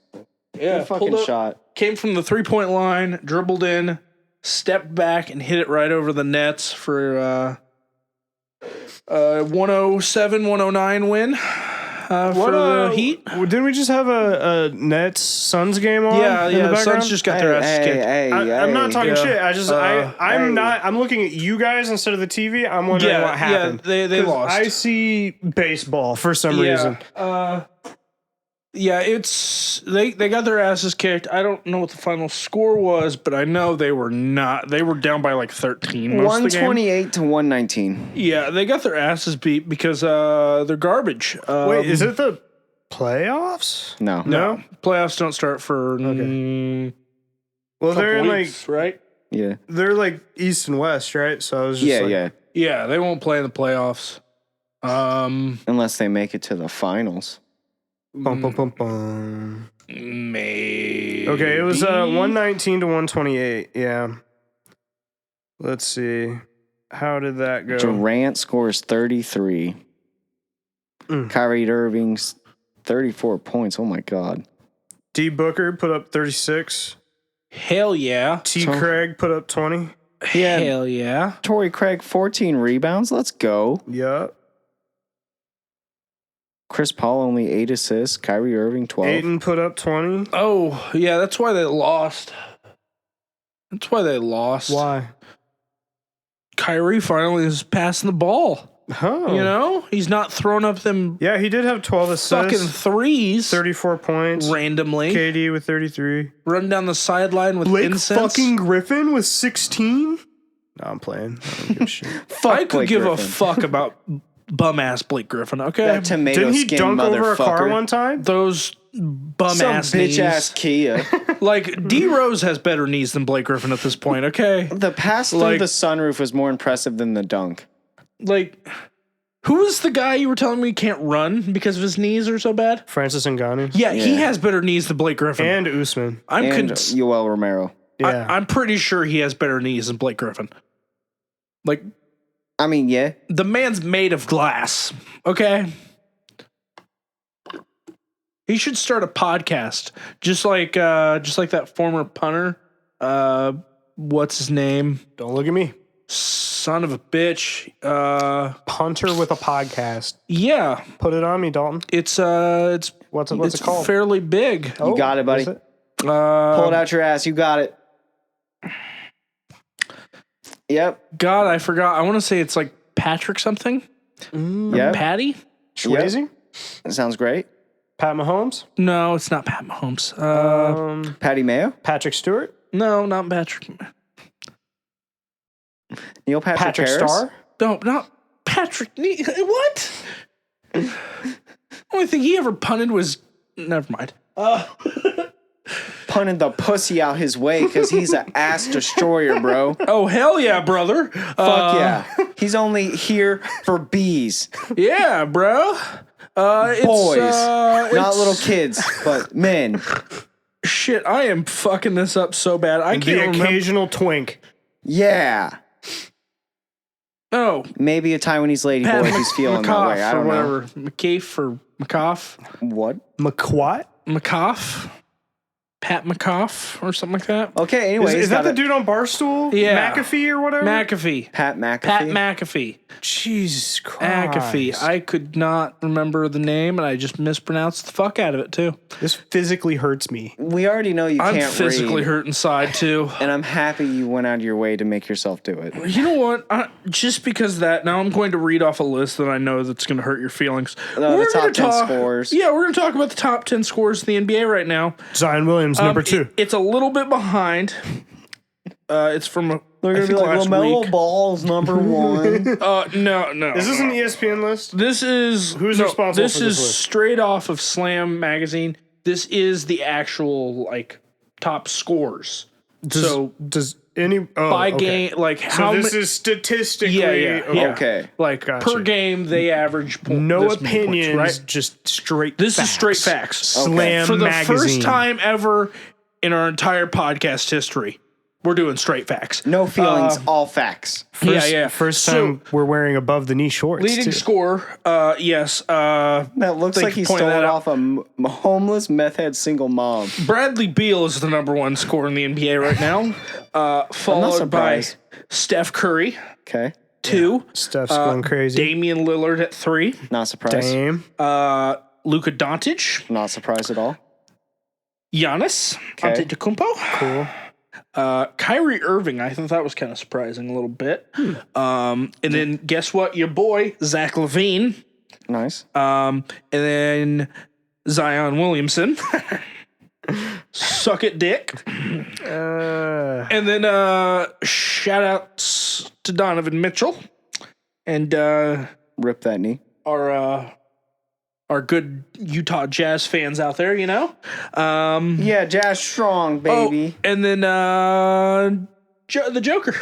Yeah, Good fucking pulled up, shot. came from the 3-point line, dribbled in, stepped back, and hit it right over the nets for 107-109 win for the Heat. Didn't we just have a Nets Suns game on? Yeah, in the yeah. The background? Suns just got their asses kicked. I'm not talking Yeah. shit. I'm looking at you guys instead of the TV. I'm wondering Yeah, what happened. yeah, they 'Cause lost. I see baseball for some reason. Yeah, it's they got their asses kicked. I don't know what the final score was, but I know they were down by like 13 most of the game. 128 to 119. Yeah, they got their asses beat because they're garbage. Wait, is it the playoffs? No. No, playoffs don't start for Well, they're in weeks, right? Yeah. they're like East and West, right? So I was just Yeah, like, yeah. Yeah, they won't play in the playoffs. Unless they make it to the finals. Bum, bum, bum, bum. Maybe. Okay, it was 119 to 128. Yeah. Let's see. How did that go? Durant scores 33. Kyrie Irving's 34 points. Oh my God. D Booker put up 36. Hell yeah. T Craig put up 20. Yeah. Hell yeah. Torrey Craig 14 rebounds. Let's go. Yeah. Chris Paul only 8 assists. Kyrie Irving 12. Ayton put up 20. Oh, yeah, that's why they lost. Why? Kyrie finally is passing the ball. Oh. You know? He's not throwing up them Yeah, he did have 12 fucking assists. threes 34 points. randomly. KD with 33. Run down the sideline with Blake incense. fucking Griffin with 16. No, I'm playing. I don't give a shit. Fuck I could Blake give Griffin. a fuck about bum ass Blake Griffin, okay? That tomato Didn't he skin dunk motherfucker. over a car one time? Those bum Some ass bitch knees. ass Kia. Like D Rose has better knees than Blake Griffin at this point, okay? The pass through Like- the sunroof was more impressive than the dunk. Like, who was the guy you were telling me can't run because of his knees are so bad? Francis Ngannou. Yeah, he Yeah. has better knees than Blake Griffin. And Usman. I'm And cons- Yoel Romero. Yeah. I'm pretty sure he has better knees than Blake Griffin. Like, I mean, yeah. the man's made of glass, okay? He should start a podcast, just like that former punter. What's his name? Don't look at me. Son of a bitch. Punter with a podcast. Yeah, Put it on me, Dalton. it's What's it's it called? fairly big. You got it, buddy. Is it? Pull it out your ass. You got it. Yep. God, I forgot. I want to say it's like Patrick something. Yep. Patty? Swayze? That sounds great. Pat Mahomes? No, it's not Pat Mahomes. Patty Mayo? Patrick Stewart? No, not Patrick. Neil Patrick Harris? Starr? No, not Patrick. What? Only thing he ever punted was. Never mind. Punting the pussy out his way because he's an ass destroyer, bro. Oh, hell yeah, brother. Fuck yeah. He's only here for bees. Yeah, bro. Boys. Not it's- little kids, but men. Shit, I am fucking this up so bad. I The can't remember. occasional twink. Yeah. Oh, Maybe a Taiwanese lady boy if he's feeling that way. I or don't know. whatever. McCafe or McCoff. What? McQuat? McCoff? Pat McCoff or something like that? Okay, anyway. Is that the dude on Barstool? Yeah. McAfee or whatever? McAfee. Pat McAfee? Pat McAfee. Jesus Christ. McAfee. I could not remember the name, and I just mispronounced the fuck out of it, too. This physically hurts me. We already know you I'm can't physically read, hurt inside, too. and I'm happy you went out of your way to make yourself do it. You know what? Just because of that, now I'm going to read off a list that I know that's going to hurt your feelings. The We're top gonna 10 talk- scores. Yeah, we're going to talk about the top 10 scores in the NBA right now. Zion Williams, number 2. It's a little bit behind. It's from They're going to be like, last LaMelo week. Ball's number 1. No. Is this an ESPN list? This is Who's responsible This for this is list? straight off of Slam magazine. This is the actual like top scores. Does any By okay. game, like So how this ma- is statistically yeah. Okay. like Gotcha. per game they average No this many points, opinions, right? just straight. This facts. is straight facts. Slam For the magazine. first time ever in our entire podcast history, we're doing straight facts. No feelings, all facts. First So- time we're wearing above the knee shorts. Leading too. score, yes. That looks Thank like you he for stole pointing it that off a homeless meth head single mom. Bradley Beal is the number 1 scorer in the NBA right now, followed by surprised. Steph Curry, Okay. 2. Stuff's going crazy. Damian Lillard at 3. Not surprised. Damn. Luka Doncic, Not surprised at all. Giannis Okay. Antetokounmpo, Cool. Kyrie Irving. I thought that was kind of surprising a little bit. And then guess what? Your boy Zach LaVine, Nice. and then Zion Williamson. Suck it, dick. And then shout outs to Donovan Mitchell and Rip that knee. our good Utah Jazz fans out there, you know. Yeah, Jazz strong, baby. Oh, and then the Joker.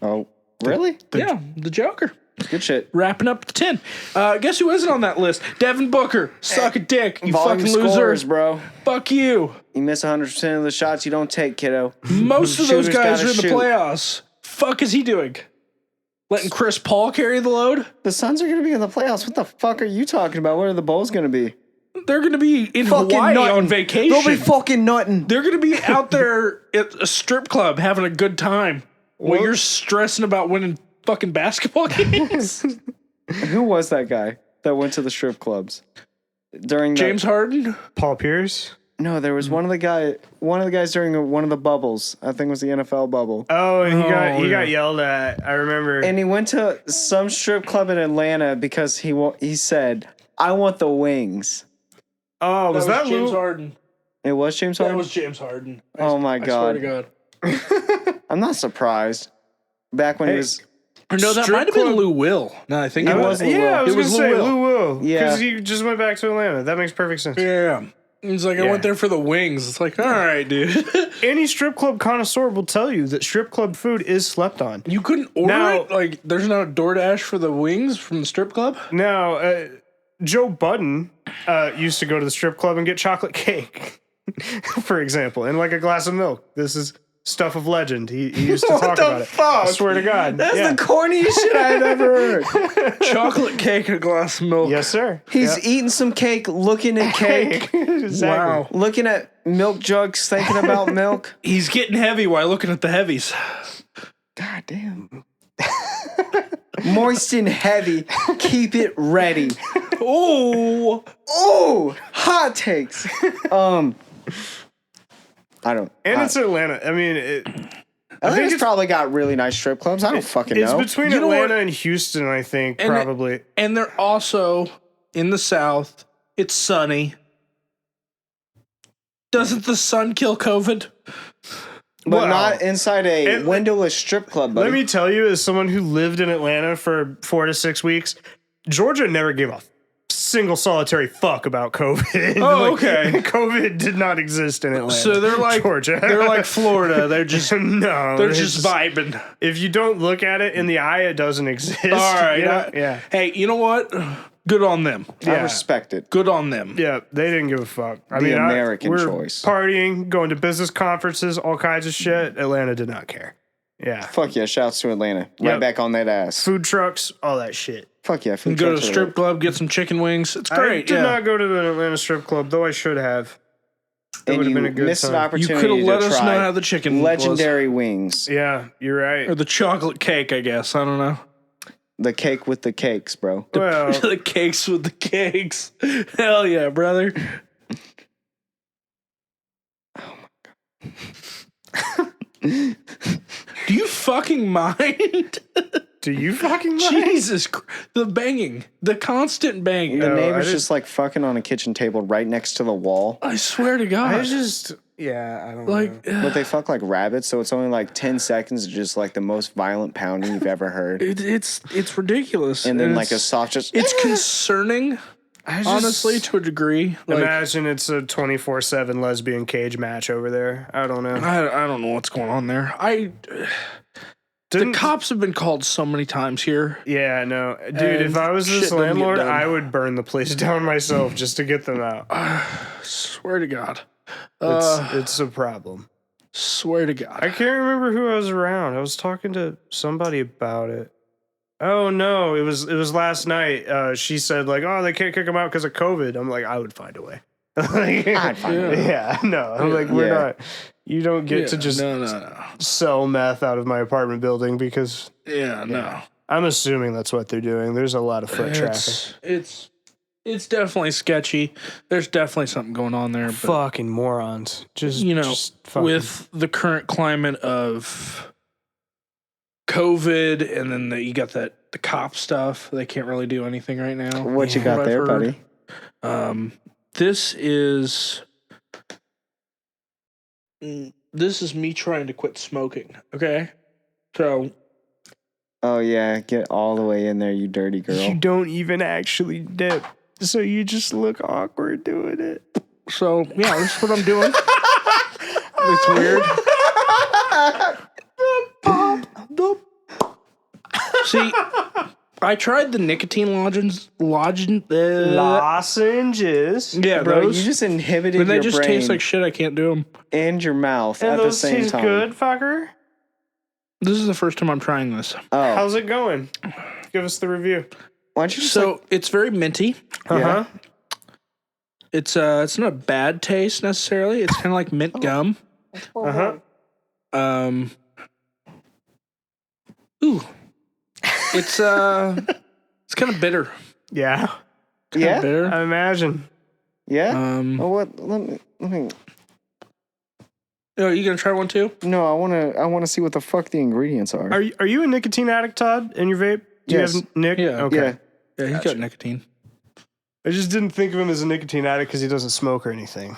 Oh, really? Yeah, the Joker. Good shit. Wrapping up the 10. Guess who isn't on that list? Devin Booker. Suck a dick, you Volume fucking loser. scores, bro. Fuck you. You miss 100% of the shots you don't take, kiddo. Most of those Shooters guys gotta are in the shoot. playoffs. Fuck is he doing? Letting Chris Paul carry the load? The Suns are going to be in the playoffs. What the fuck are you talking about? What are the Bulls going to be? They're going to be in Fucking Hawaii nuttin'. on vacation. They'll be fucking nutting. They're going to be out there at a strip club having a good time while you're stressing about winning fucking basketball games. Who was that guy that went to the strip clubs? During the, James Harden? Paul Pierce. No, there was one of the guys during one of the bubbles. I think it was the NFL bubble. Oh, and he yeah. got yelled at. I remember. And he went to some strip club in Atlanta because he said, "I want the wings." oh, was that James Lou? Harden? It was James That Harden. was James Harden. Oh my I swear to god! God. I'm not surprised. Back when he Hey. was, Or no, that Strip might have been club- Lou Will. No, I think It it was was. Lou Will. Yeah, I was It going was to say Lou Will. Lou Will. Yeah. Because he just went back to Atlanta. That makes perfect sense. Yeah. He's like, I Yeah. went there for the wings. It's like, all right, dude. Any strip club connoisseur will tell you that strip club food is slept on. You couldn't order Now- it? Like, there's no DoorDash for the wings from the strip club? Now, Joe Budden used to go to the strip club and get chocolate cake, for example, and like a glass of milk. This is stuff of legend. He used to talk the about it. fuck? I swear to God. that's Yeah. the corniest shit I've ever heard. Chocolate cake and a glass of milk. Yes, sir. He's eating some cake, looking at cake, Exactly. Wow. looking at milk jugs, thinking about milk. He's getting heavy while looking at the heavies. God damn. Moist and heavy. Keep it ready. Oh, Oh, hot takes. I don't. And it's Atlanta. I mean, Atlanta's probably got really nice strip clubs. I don't fucking know. It's between Atlanta and Houston, I think, probably. And they're also in the South. It's sunny. Doesn't the sun kill COVID? But not inside a windowless strip club, buddy. Let me tell you, as someone who lived in Atlanta for 4 to 6 weeks, Georgia never gave a single solitary fuck about COVID. Oh, okay. COVID did not exist in Atlanta. So they're like Georgia. They're like Florida. They're just They're just vibing. If you don't look at it in the eye, it doesn't exist. All right. Yeah. Hey, you know what? Good on them. I respect it. Good on them. Yeah, they didn't give a fuck. American we're choice. Partying, going to business conferences, all kinds of shit. Atlanta did not care. Yeah. Fuck yeah. Shouts to Atlanta. Right back on that ass. Food trucks, all that shit. Fuck yeah. Food Go to a trucks strip club, get some chicken wings. It's great. I did not go to an Atlanta strip club, though I should have. It would have been a good missed an time. opportunity. You could have let to us try know how the chicken legendary wings. Yeah, you're right. Or the chocolate cake, I guess. I don't know. The cake with the cakes, bro. Well, The cakes with the cakes. Hell yeah, brother. Do you fucking mind? do you fucking mind? Jesus Christ. The banging. The constant banging. The neighbor's just like fucking on a kitchen table right next to the wall. I swear to God. I don't like, know. But they fuck like rabbits, so it's only like 10 seconds of just like the most violent pounding you've ever heard. it's ridiculous. And then like a soft just... It's concerning, honestly, to a degree. Like, Imagine it's a 24/7 lesbian cage match over there. I don't know. I don't know what's going on there. The cops have been called so many times here. Yeah, no. Dude, And if I was shit this doesn't get landlord, done. I would burn the place down myself just to get them out. Swear to God. It's a problem. Swear to God. I can't remember who I was around. I was talking to somebody about it. Oh no, it was last night. She said like, "Oh, they can't kick him out because of COVID." I'm like, I would find a way. I'd find a way. Yeah, no. I'm like, we're not. You don't get to just no. sell meth out of my apartment building because. Yeah, no. I'm assuming that's what they're doing. There's a lot of foot traffic. It's definitely sketchy. There's definitely something going on there. But, Fucking morons. Just with the current climate of COVID, and then you got the cop stuff. They can't really do anything right now. What you got there, buddy? This is me trying to quit smoking. Okay, so. Oh yeah, get all the way in there, you dirty girl. You don't even actually dip. So you just look awkward doing it. So, yeah, this is what I'm doing. It's weird. See, I tried the nicotine lozenges. Yeah, bro, those. you just inhibited When they your just brain taste like shit, I can't do them. and your mouth And at the those same taste time. good, fucker? This is the first time I'm trying this. Oh, How's it going? Give us the review. why don't you just So, it's very minty. Uh-huh. It's not a bad taste necessarily. It's kind of like mint gum. Uh-huh. Ooh. It's kind of bitter. Yeah. yeah, Bitter. I imagine. yeah. Oh, what? Let me. you gonna try one too? No, I wanna see what the fuck the ingredients are. Are you a nicotine addict, Todd, in your vape? Do Yes. you have Nick? Yeah. Okay. Yeah. Yeah, he's got nicotine. I just didn't think of him as a nicotine addict because he doesn't smoke or anything.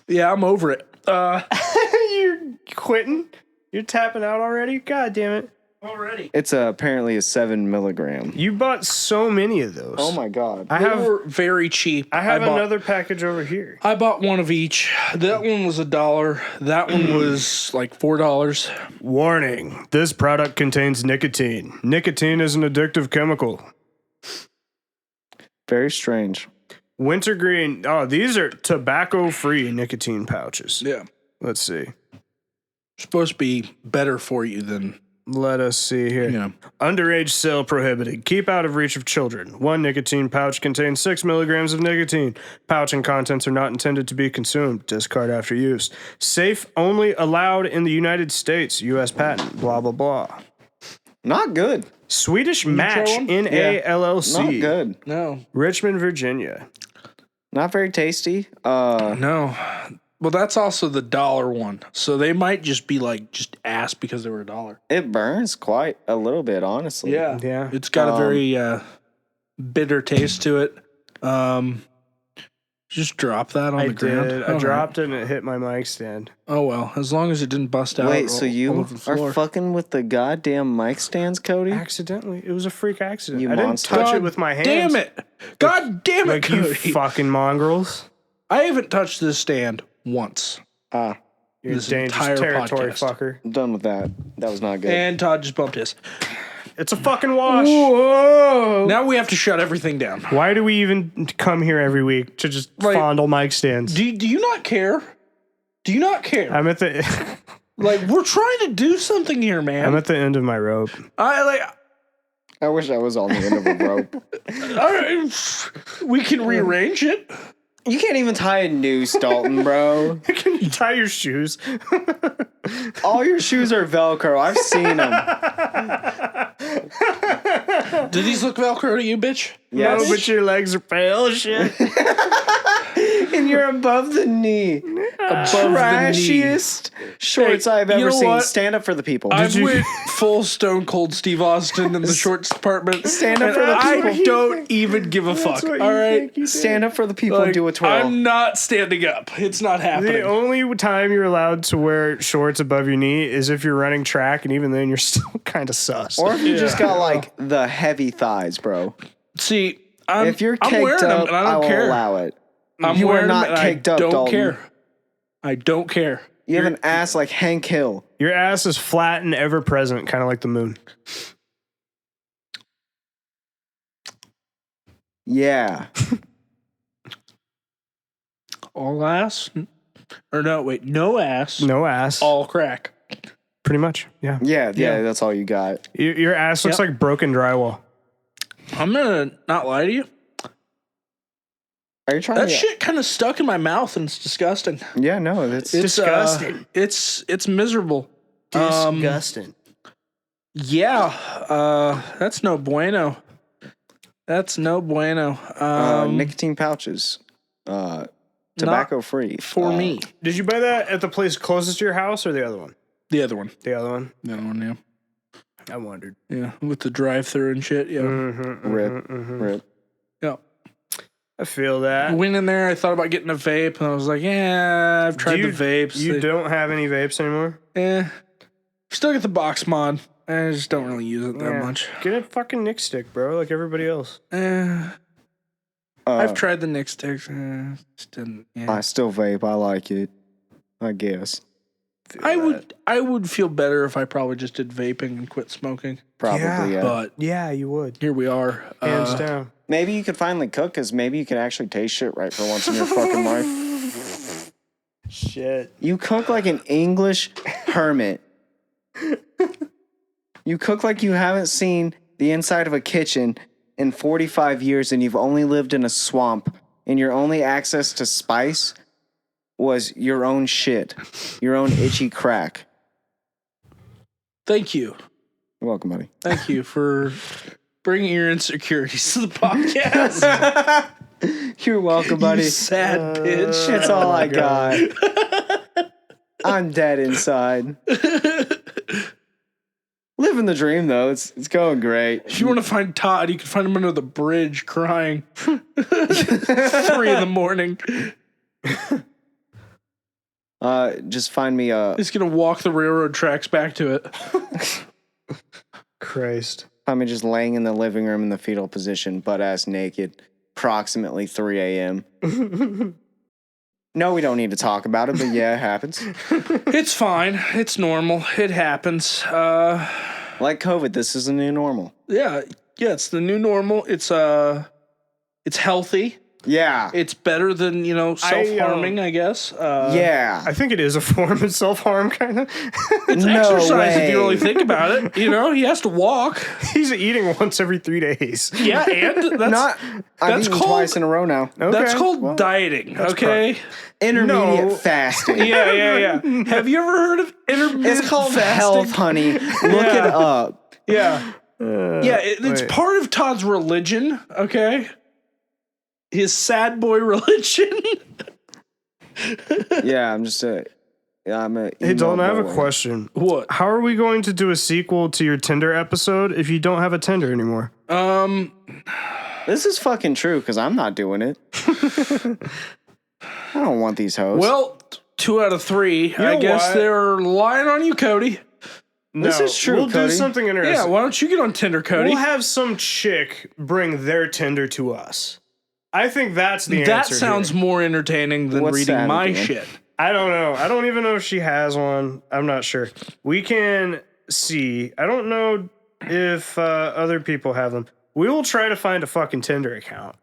Yeah, I'm over it. You're quitting? You're tapping out already? God damn it. Already. It's apparently a 7 milligram. You bought so many of those. Oh my god. They were very cheap. I have bought- another package over here. I bought one of each. That one was $1. That one was like $4. Warning. This product contains nicotine. Nicotine is an addictive chemical. Very strange. Wintergreen. Oh, these are tobacco-free nicotine pouches. Yeah. Let's see. Supposed to be better for you than Let us see here. Yeah. Underage sale prohibited. Keep out of reach of children. One nicotine pouch contains 6 milligrams of nicotine. Pouch and contents are not intended to be consumed. Discard after use. Safe only allowed in the United States. U.S. patent. Blah, blah, blah. Not good. Swedish try Match one? N.A. LLC. Not good. no. Richmond, Virginia. Not very tasty. No. Well, that's also the dollar one. So they might just be like just ass because they were $1. It burns quite a little bit, honestly. Yeah. It's got a very bitter taste to it. Just drop that on the ground. I dropped it and it hit my mic stand. Oh well, as long as it didn't bust out. Wait, so all you over the floor. are fucking with the goddamn mic stands, Cody? Accidentally. It was a freak accident. You I didn't monster. touch it with my hands. Damn it! God damn it, Like you Cody. fucking mongrels. I haven't touched this stand once. Ah, You're This dangerous entire territory, podcast. fucker. I'm done with that. That was not good. And Todd just bumped his. It's a fucking wash. Whoa! Now we have to shut everything down. Why do we even come here every week to just Like, fondle mic stands? Do you not care? Do you not care? I'm at the Like, we're trying to do something here, man. I'm at the end of my rope. I wish I was on the end of a rope. we can rearrange it. You can't even tie a noose, Dalton, bro. Can you tie your shoes? All your shoes are Velcro. I've seen them. Do these look Velcro to you, bitch? Yes. No, but your legs are pale as shit. And you're above the knee. Above the knee. Trashiest shorts Hey, I've you ever know seen. what? Stand up for the people. I you- went full Stone Cold Steve Austin in the shorts department. Stand up and for the I people. don't even give a fuck. All right, Stand up for the people and Like, do a twirl. I'm not standing up. It's not happening. The only time you're allowed to wear shorts above your knee is if you're running track, and even then you're still kind of sus. Or if you just got like the heavy thighs, bro. See, If you're I'm caked wearing them up, and I I don't will care. allow it. I'm You are wearing not them and caked I up, don't Dalton. care. I don't care. You have an ass like Hank Hill. Your ass is flat and ever present, kind of like the moon. Yeah. All ass? Or no, wait, no ass. No ass. All crack. Pretty much. Yeah. Yeah, Yeah. that's all you got. Your ass looks Yep. like broken drywall. I'm gonna not lie to you. Are you trying That to shit kind of stuck in my mouth and it's disgusting. Yeah, no, that's It's disgusting. It's miserable. Disgusting. Yeah, that's no bueno. That's no bueno. nicotine pouches. Tobacco free. For me. Did you buy that at the place closest to your house or the other one? The other one. The other one. The other one, yeah. I wondered. Yeah, with the drive-through and shit, yeah. Rip. Yeah. I feel I that. went in there, I thought about getting a vape, and I was like, yeah, I've tried the vapes. You don't have any vapes anymore? Still get the box mod. I just don't really use it that much. Get a fucking Nick stick, bro, like everybody else. I've tried the Nick sticks. Just didn't, yeah. I still vape. I like it. I guess. I would feel better if I probably just did vaping and quit smoking. Probably, yeah. But Yeah, you would. here we are. Hands down. Maybe you could finally cook, because maybe you could actually taste shit right for once in your fucking life. Shit. You cook like an English hermit. You cook like you haven't seen the inside of a kitchen in 45 years and you've only lived in a swamp and your only access to spice was your own shit, your own itchy crack. Thank you. You're welcome, buddy. Thank you for bringing your insecurities to the podcast. You're welcome, buddy. You sad bitch. It's all I got. I'm dead inside. Living the dream, though. It's going great. If you want to find Todd, you can find him under the bridge crying. 3 a.m. Just find me He's going to walk the railroad tracks back to it. Christ. find me just laying in the living room in the fetal position, butt ass naked, approximately 3 a.m. No, we don't need to talk about it, but yeah, it happens. It's fine. It's normal. It happens. Like COVID, this is a new normal. Yeah, it's the new normal. It's healthy. Yeah. It's better than, self-harming, I guess. Yeah. I think it is a form of self-harm, kind of. It's No exercise if way. you really think about it. He has to walk. He's eating once every 3 days. Yeah, and that's Not. I've that's eaten called- twice in a row now. that's Okay, called well, dieting. Okay. Intermediate No. fasting. Yeah. Have you ever heard of intermittent It's called fasting? health, honey. Look it up. Yeah. It's wait. part of Todd's religion, okay? His sad boy religion. Yeah, I'm just a. I'm a. Hey, Dalton, I have a boy. question. What? How are we going to do a sequel to your Tinder episode if you don't have a Tinder anymore? This is fucking true because I'm not doing it. I don't want these hoes. Well, 2 out of 3. I know guess what? they're lying on you, Cody. This is true, We'll do Cody. something interesting. Yeah, why don't you get on Tinder, Cody? We'll have some chick bring their Tinder to us. I think that's the that answer. sounds here. more entertaining than What's reading Savvy my doing? shit. I don't know. I don't even know if she has one. I'm not sure. We can see. I don't know if other people have them. We will try to find a fucking Tinder account.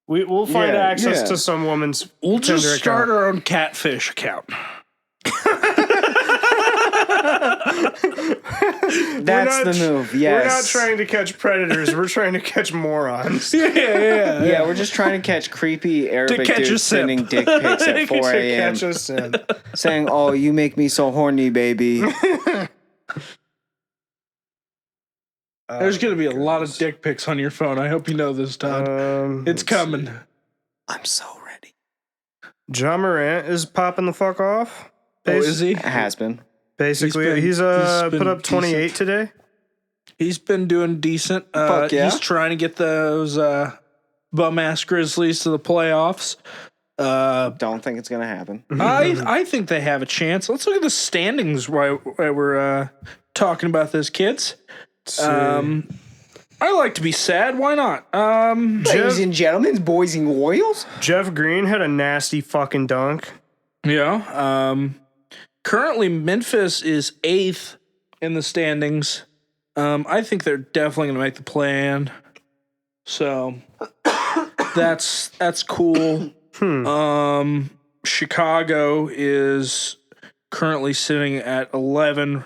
We'll find Yeah, access yeah. to some woman's We'll Tinder just start account. our own catfish account. That's the move. Yes. We're not trying to catch predators. We're trying to catch morons. Yeah. Yeah, we're just trying to catch creepy Arabic catch a dudes simp. sending dick pics at 4 a.m. Catch us in. saying, "Oh, you make me so horny, baby." There's going to be a lot of dick pics on your phone. I hope you know this, Todd. It's coming. I'm so ready. John Morant is popping the fuck off. Oh, is he? It has been. Basically, He's he's been put up 28 decent. today. He's been doing decent. Fuck yeah. He's trying to get those bum-ass Grizzlies to the playoffs. Don't think it's gonna happen. I think they have a chance. Let's look at the standings while we're talking about this, kids. I like to be sad. Why not? Ladies and gentlemen, boys and girls. Jeff Green had a nasty fucking dunk. Yeah. Currently, Memphis is 8th in the standings. I think they're definitely going to make the play-in. So that's cool. Chicago is currently sitting at 11,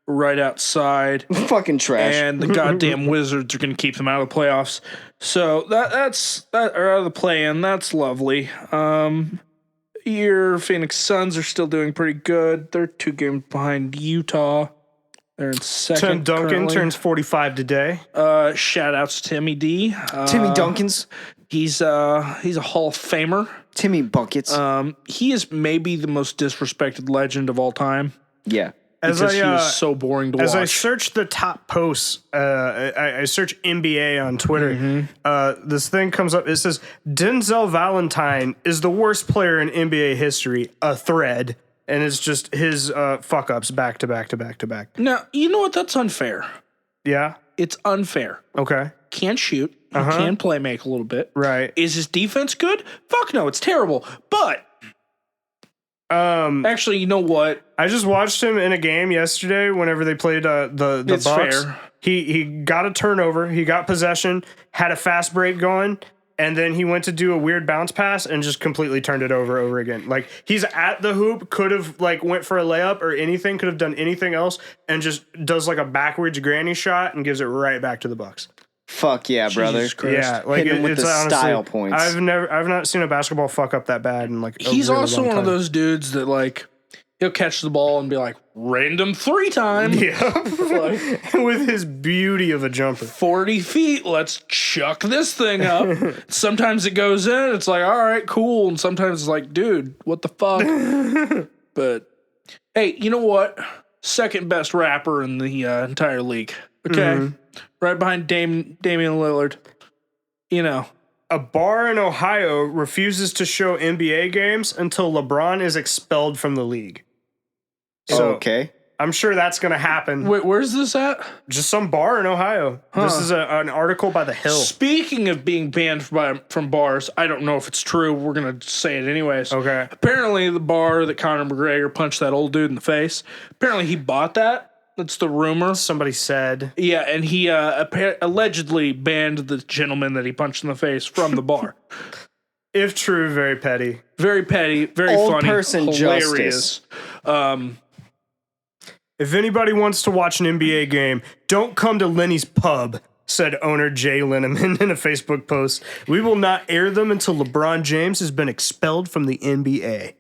right outside. Fucking trash. And the goddamn Wizards are going to keep them out of the playoffs. So that's or out of the play-in. That's lovely. Your Phoenix Suns are still doing pretty good. They're 2 games behind Utah. They're in second. Tim Duncan currently. turns 45 today. Shout outs to Timmy D. Timmy Duncans. He's a Hall of Famer. Timmy Buckets. He is maybe the most disrespected legend of all time. Yeah. Because he was so boring to watch. As I searched the top posts, I searched NBA on Twitter. This thing comes up. It says Denzel Valentine is the worst player in NBA history. A thread, and it's just his fuck ups back to back to back to back. Now, you know what? That's unfair. Yeah. It's unfair. Okay. Can't shoot. He can play make a little bit. Right. Is his defense good? Fuck no, it's terrible. But actually, you know what? I just watched him in a game yesterday. Whenever they played the It's Bucks, fair. he got a turnover. He got possession, had a fast break going, and then he went to do a weird bounce pass and just completely turned it over again. Like, he's at the hoop, could have like went for a layup or anything, could have done anything else, and just does like a backwards granny shot and gives it right back to the Bucks. Fuck yeah, brother. Jesus Christ. Yeah, like Hitting him with it's the honestly, style points. I've not seen a basketball fuck up that bad in like. He's also one of those dudes that like he'll catch the ball and be like random 3 time. Yeah, Like, with his beauty of a jumper. 40 feet, let's chuck this thing up. Sometimes it goes in, it's like, all right, cool. And sometimes it's like, dude, what the fuck? But hey, you know what? Second best rapper in the entire league. Okay. Right behind Damian Lillard. You know. A bar in Ohio refuses to show NBA games until LeBron is expelled from the league. So Okay. I'm sure that's going to happen. Wait, where's this at? Just some bar in Ohio. This is an article by The Hill. Speaking of being banned from bars, I don't know if it's true. We're going to say it anyways. Okay. Apparently, the bar that Conor McGregor punched that old dude in the face, apparently he bought that. That's the rumor. Somebody said. Yeah, and he allegedly banned the gentleman that he punched in the face from the bar. If true, very petty. Very petty, very Old funny, person hilarious. If anybody wants to watch an NBA game, don't come to Lenny's Pub, said owner Jay Linneman in a Facebook post. We will not air them until LeBron James has been expelled from the NBA.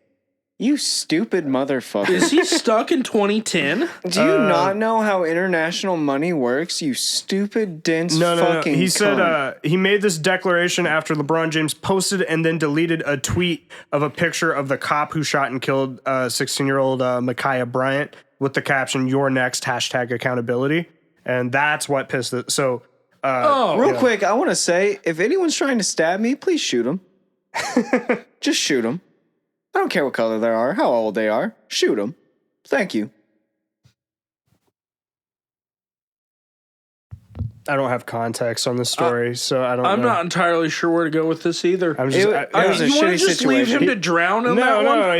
You stupid motherfucker. Is he stuck in 2010? Do you not know how international money works? You stupid, dense fucking He cunt. said he made this declaration after LeBron James posted and then deleted a tweet of a picture of the cop who shot and killed 16-year-old Micaiah Bryant with the caption, "You're next, #accountability." And that's what pissed it. So, real quick, I want to say, if anyone's trying to stab me, please shoot them. Just shoot them. I don't care what color they are, how old they are. Shoot them. Thank you. I don't have context on the story, so I don't know. I'm not entirely sure where to go with this either. I'm just, It was a you want to shitty just leave him situation. to drown in that one? No,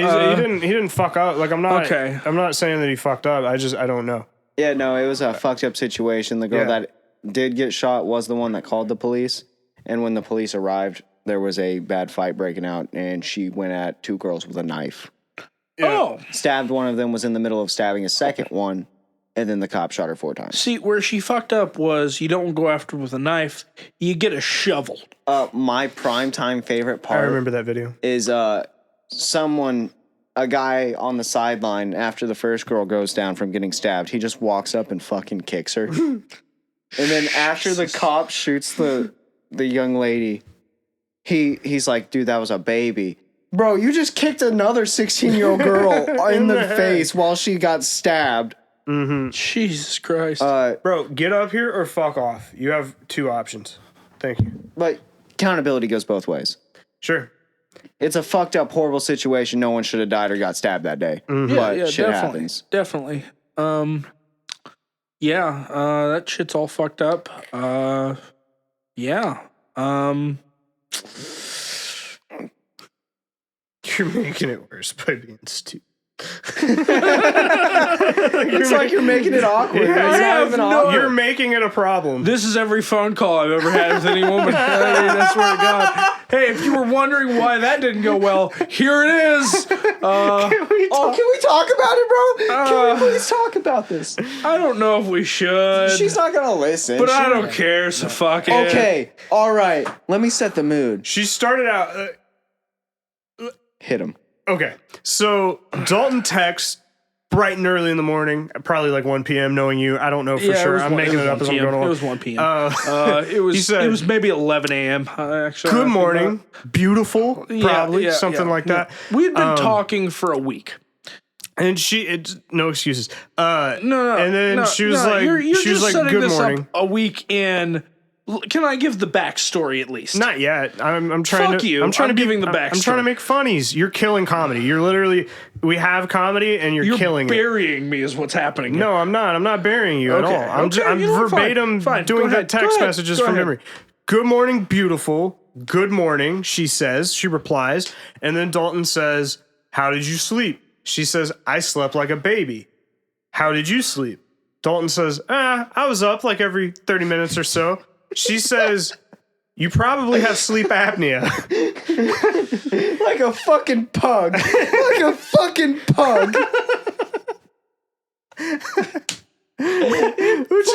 he didn't fuck up. Like, I'm not. Okay. I'm not saying that he fucked up. I don't know. Yeah, no, it was a fucked up situation. The girl that did get shot was the one that called the police. And when the police arrived, there was a bad fight breaking out, and she went at 2 girls with a knife. Oh. Stabbed one of them, was in the middle of stabbing a second one, and then the cop shot her 4 times. See, where she fucked up was you don't go after with a knife, you get a shovel. My primetime favorite I part remember that video. is a guy on the sideline after the first girl goes down from getting stabbed. He just walks up and fucking kicks her. And then after the cop shoots the young lady, he's like, dude, that was a baby. Bro, you just kicked another 16-year-old girl in the face while she got stabbed. Jesus Christ. Bro, get up here or fuck off. You have 2 options. Thank you. But accountability goes both ways. Sure. It's a fucked up, horrible situation. No one should have died or got stabbed that day. But shit happens. Definitely. That shit's all fucked up. You're making it worse by being stupid. It's like you're making it awkward. It's not even awkward. You're making it a problem. This is every phone call I've ever had with any woman. I swear to God. Hey, if you were wondering why that didn't go well, here it is. Can we talk about it, bro? Can we please talk about this? I don't know if we should. She's not gonna listen. But I don't care, so fuck it. Okay, all right. Let me set the mood. She started out... Hit him. Okay, so Dalton texts bright and early in the morning, probably like 1 p.m. Knowing you, I don't know for sure. I'm making it up as I'm going along. It was 1 p.m. It was maybe 11 a.m. Actually, good morning, beautiful, probably something like that. We'd been talking for a week, and no excuses. No. And then she was like, you're just setting good this morning. up a week in. Can I give the backstory at least? Not yet. I'm trying Fuck to. you. I'm trying to giving the I'm trying backstory. to make funnies. You're killing comedy. You're literally. We have comedy, and you're killing it. Burying me is what's happening. No, I'm not. I'm not burying you at all. I'm verbatim fine. doing Go ahead. the text Go ahead. messages Go from ahead. memory. Good morning, beautiful. Good morning, she says. She replies. And then Dalton says, how did you sleep? She says, I slept like a baby. How did you sleep? Dalton says, I was up like every 30 minutes or so. She says, you probably have sleep apnea. Like a fucking pug. Like a fucking pug. Which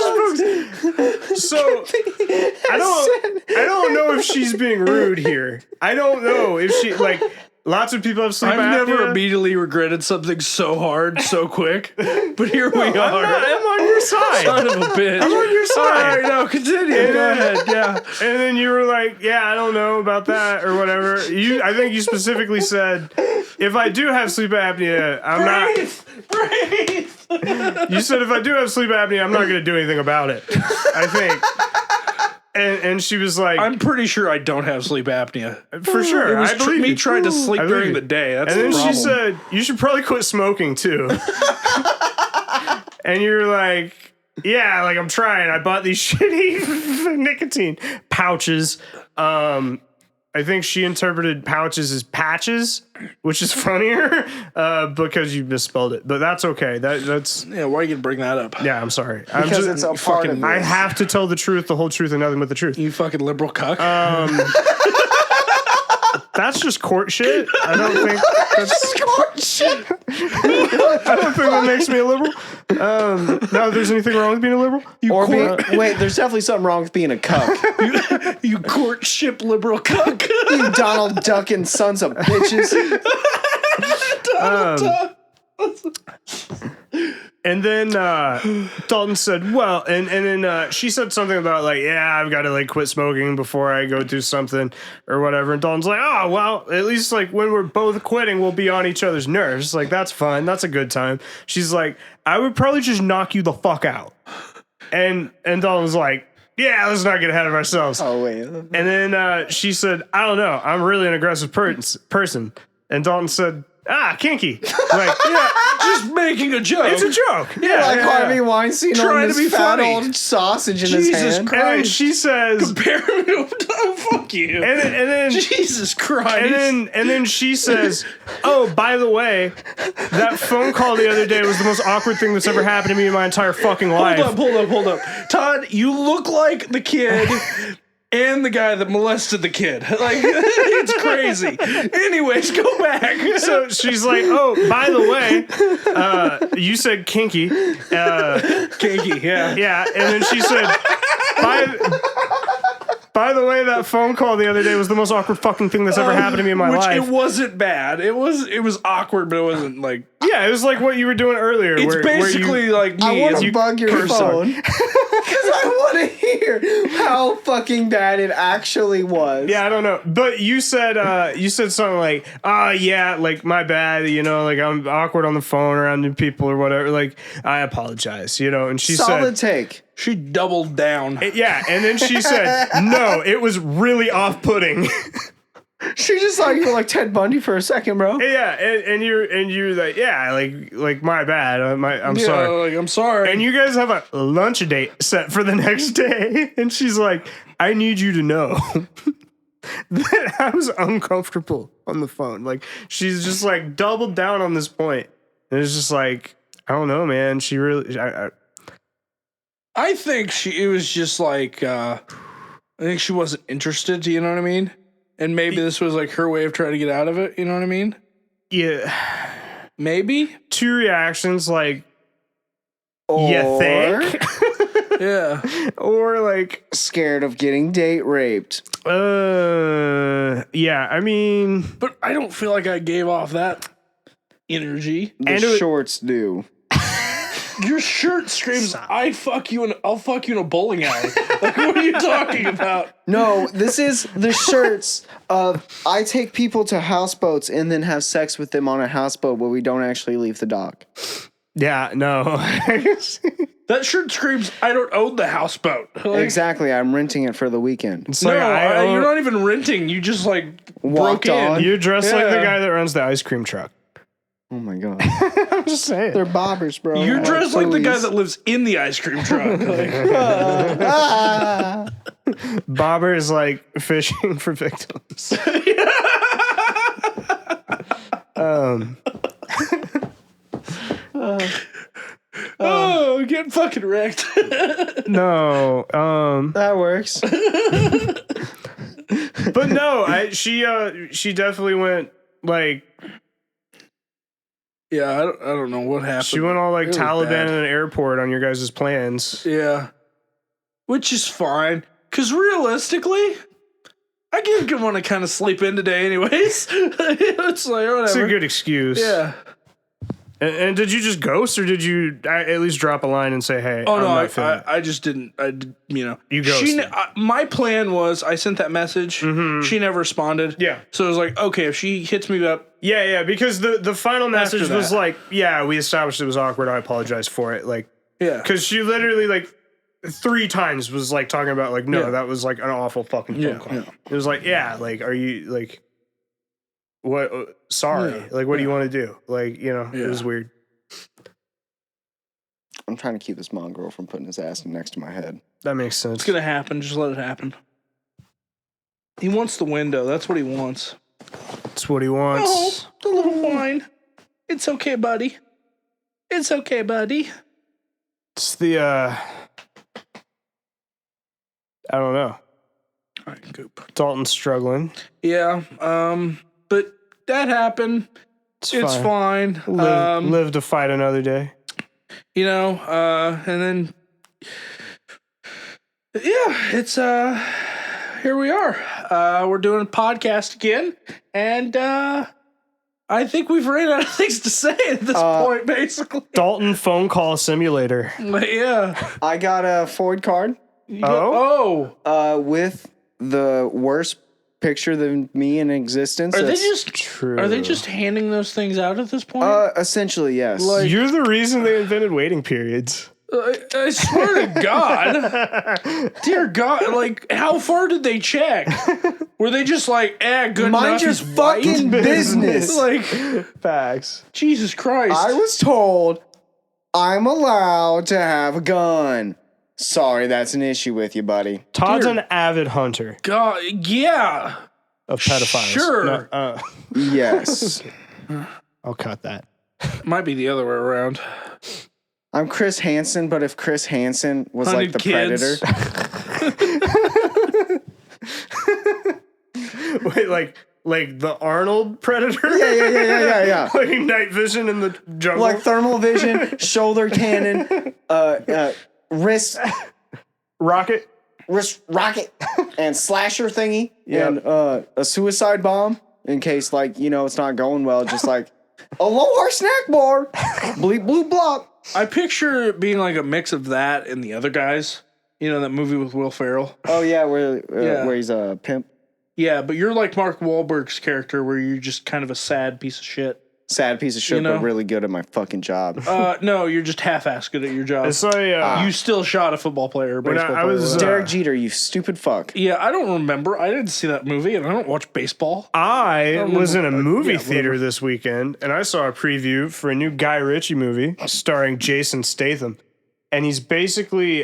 is so I don't know if she's being rude here. I don't know if she like lots of people have sleep apnea. I've never immediately regretted something so hard, so quick. But here we are. I'm on your side. Son of a bitch. I'm on your side. All right, no, continue. Go ahead. Yeah. And then you were like, yeah, I don't know about that or whatever. I think you specifically said, if I do have sleep apnea, I'm not. Breathe. You said if I do have sleep apnea, I'm not going to do anything about it. I think. And she was like, I'm pretty sure I don't have sleep apnea. For sure. It was I believe me you. trying to sleep I believe during you. the day. That's And the then problem. she said, you should probably quit smoking too. And you're like, yeah, like I'm trying. I bought these shitty nicotine pouches. I think she interpreted pouches as patches, which is funnier because you misspelled it. But that's okay. That's yeah, why are you going to bring that up? yeah, I'm sorry. Because it's a part of I this. have to tell the truth, the whole truth, and nothing but the truth. You fucking liberal cuck. That's just court shit. I don't think that's Court shit. I don't think that makes me a liberal. Now, if there's anything wrong with being a liberal, Wait, there's definitely something wrong with being a cuck. you courtship liberal cuck. You Donald Duck and sons of bitches. And then Dalton said, well, and then she said something about like, yeah, I've got to like quit smoking before I go do something or whatever. And Dalton's like, oh, well, at least like when we're both quitting, we'll be on each other's nerves. Like, that's fun. That's a good time. She's like, I would probably just knock you the fuck out. And Dalton's like, yeah, let's not get ahead of ourselves. Oh, wait. And then she said, I don't know. I'm really an aggressive person. And Dalton said, kinky. Like, Yeah, just making a joke. it's a joke. Yeah, like Harvey Weinstein Trying on to this be fat funny. old sausage in his Jesus hand. Christ. And then she says, Compare him to oh, fuck you. and then Jesus Christ. and then she says, oh, by the way, that phone call the other day was the most awkward thing that's ever happened to me in my entire fucking life. Hold up. Todd, you look like the kid and the guy that molested the kid. Like, it's crazy. Anyways, go back. So she's like, oh, by the way, you said kinky. Kinky, yeah. Yeah. And then she said, by the way, that phone call the other day was the most awkward fucking thing that's ever happened to me in my life. It wasn't bad. It was awkward, but it wasn't like. Yeah, it was like what you were doing earlier. It's where basically like me. I want as to you bug your curse phone on. because I want to hear how fucking bad it actually was. Yeah, I don't know. But you said something like, yeah, like my bad, like I'm awkward on the phone around new people or whatever. Like, I apologize, and she Solid said, take. She doubled down. yeah, and then she said, no, it was really off-putting. She just thought you were like Ted Bundy for a second, bro. Yeah, and you're like, yeah, like my bad, I'm Yeah, sorry. like, I'm sorry. And you guys have a lunch date set for the next day, and she's like, I need you to know that I was uncomfortable on the phone. Like, she's just like doubled down on this point. And it's just like, I don't know, man. She really, I think it was just like, I think she wasn't interested, you know what I mean? And maybe this was like her way of trying to get out of it, you know what I mean? yeah. Maybe? Two reactions, like, Or you think? Yeah. Or like, scared of getting date raped. yeah, I mean, But I don't feel like I gave off that energy. The shorts do. Your shirt screams, I'll fuck you in a bowling alley. Like, what are you talking about? No, this is the shirts of I take people to houseboats and then have sex with them on a houseboat where we don't actually leave the dock. yeah, no. That shirt screams, I don't own the houseboat. Like, Exactly, I'm renting it for the weekend. It's No, like, you're not even renting. You just like Walked broke in. on. You're dressed like the Yeah. guy that runs the ice cream truck. Oh my god. I'm just saying. They're bobbers, bro. You're dressed like the guy please. that lives in the ice cream truck. Like, Ah. Bobber is like fishing for victims. oh, get fucking wrecked. No, That works. but no, she definitely went like Yeah, I don't know what happened. she went all like It was Taliban bad. in an airport on your guys' plans. Yeah. Which is fine. Because realistically, I didn't want to kind of sleep in today anyways. It's like, whatever. It's a good excuse. Yeah. And did you just ghost or did you at least drop a line and say, hey, Oh, I'm no, not feeling it? I just didn't. You ghosted. My plan was I sent that message. She never responded. Yeah. So it was like, okay, if she hits me up. Yeah, because the final message After was that. like, yeah, we established it was awkward. I apologize for it. Like, Yeah. because she literally like 3 times was like talking about like, no, Yeah. that was like an awful fucking phone Yeah, call. yeah. It was like, yeah, like, are you like, what? Sorry, Yeah, like, what do you want to do? Like, it was weird. I'm trying to keep this mongrel from putting his ass next to my head. That makes sense. It's going to happen. Just let it happen. He wants the window. That's what he wants. That's what he wants. Oh, the little wine. It's okay, buddy. It's okay, buddy. It's the I don't know. All right, goop. Dalton's struggling. Yeah, but that happened. It's fine. Live to fight another day. And then it's here we are. We're doing a podcast again, and I I think we've ran out of things to say at this point, basically. Dalton phone call simulator. But yeah. I got a Ford card with the worst picture than me in existence. Are they just True. Are they just handing those things out at this point? Essentially, yes. You're the reason they invented waiting periods. I swear to God. Dear God, like, how far did they check? Were they just like, good Mind enough? your he's white? fucking business. Like, Facts. Jesus Christ. I was told I'm allowed to have a gun. Sorry, that's an issue with you, buddy. Todd's Dear an avid hunter God, yeah. of pedophiles. Sure. No, Yes. I'll cut that. Might be the other way around. I'm Chris Hansen, but if Chris Hansen was like Hunted the kids. Predator. Wait, like the Arnold Predator? Yeah. Like night vision in the jungle. Like thermal vision, shoulder cannon, wrist rocket. rocket, and slasher thingy, Yep. and a suicide bomb in case, like, it's not going well. Just like a lower snack bar, bleep bloop blop. I picture it being like a mix of that and the other guys. You know, that movie with Will Ferrell. Oh yeah, where Yeah. where he's a pimp. Yeah, but you're like Mark Wahlberg's character where you're just kind of a sad piece of shit. Sad piece of shit, You know? but really good at my fucking job. No, you're just half-ass good at your job. I saw a, You still shot a football player, or When baseball I player. was, whatever. Derek Jeter, you stupid fuck. Yeah, I don't remember. I didn't see that movie, and I don't watch baseball. I was in a movie yeah, theater whatever. this weekend, and I saw a preview for a new Guy Ritchie movie starring Jason Statham. And he's basically,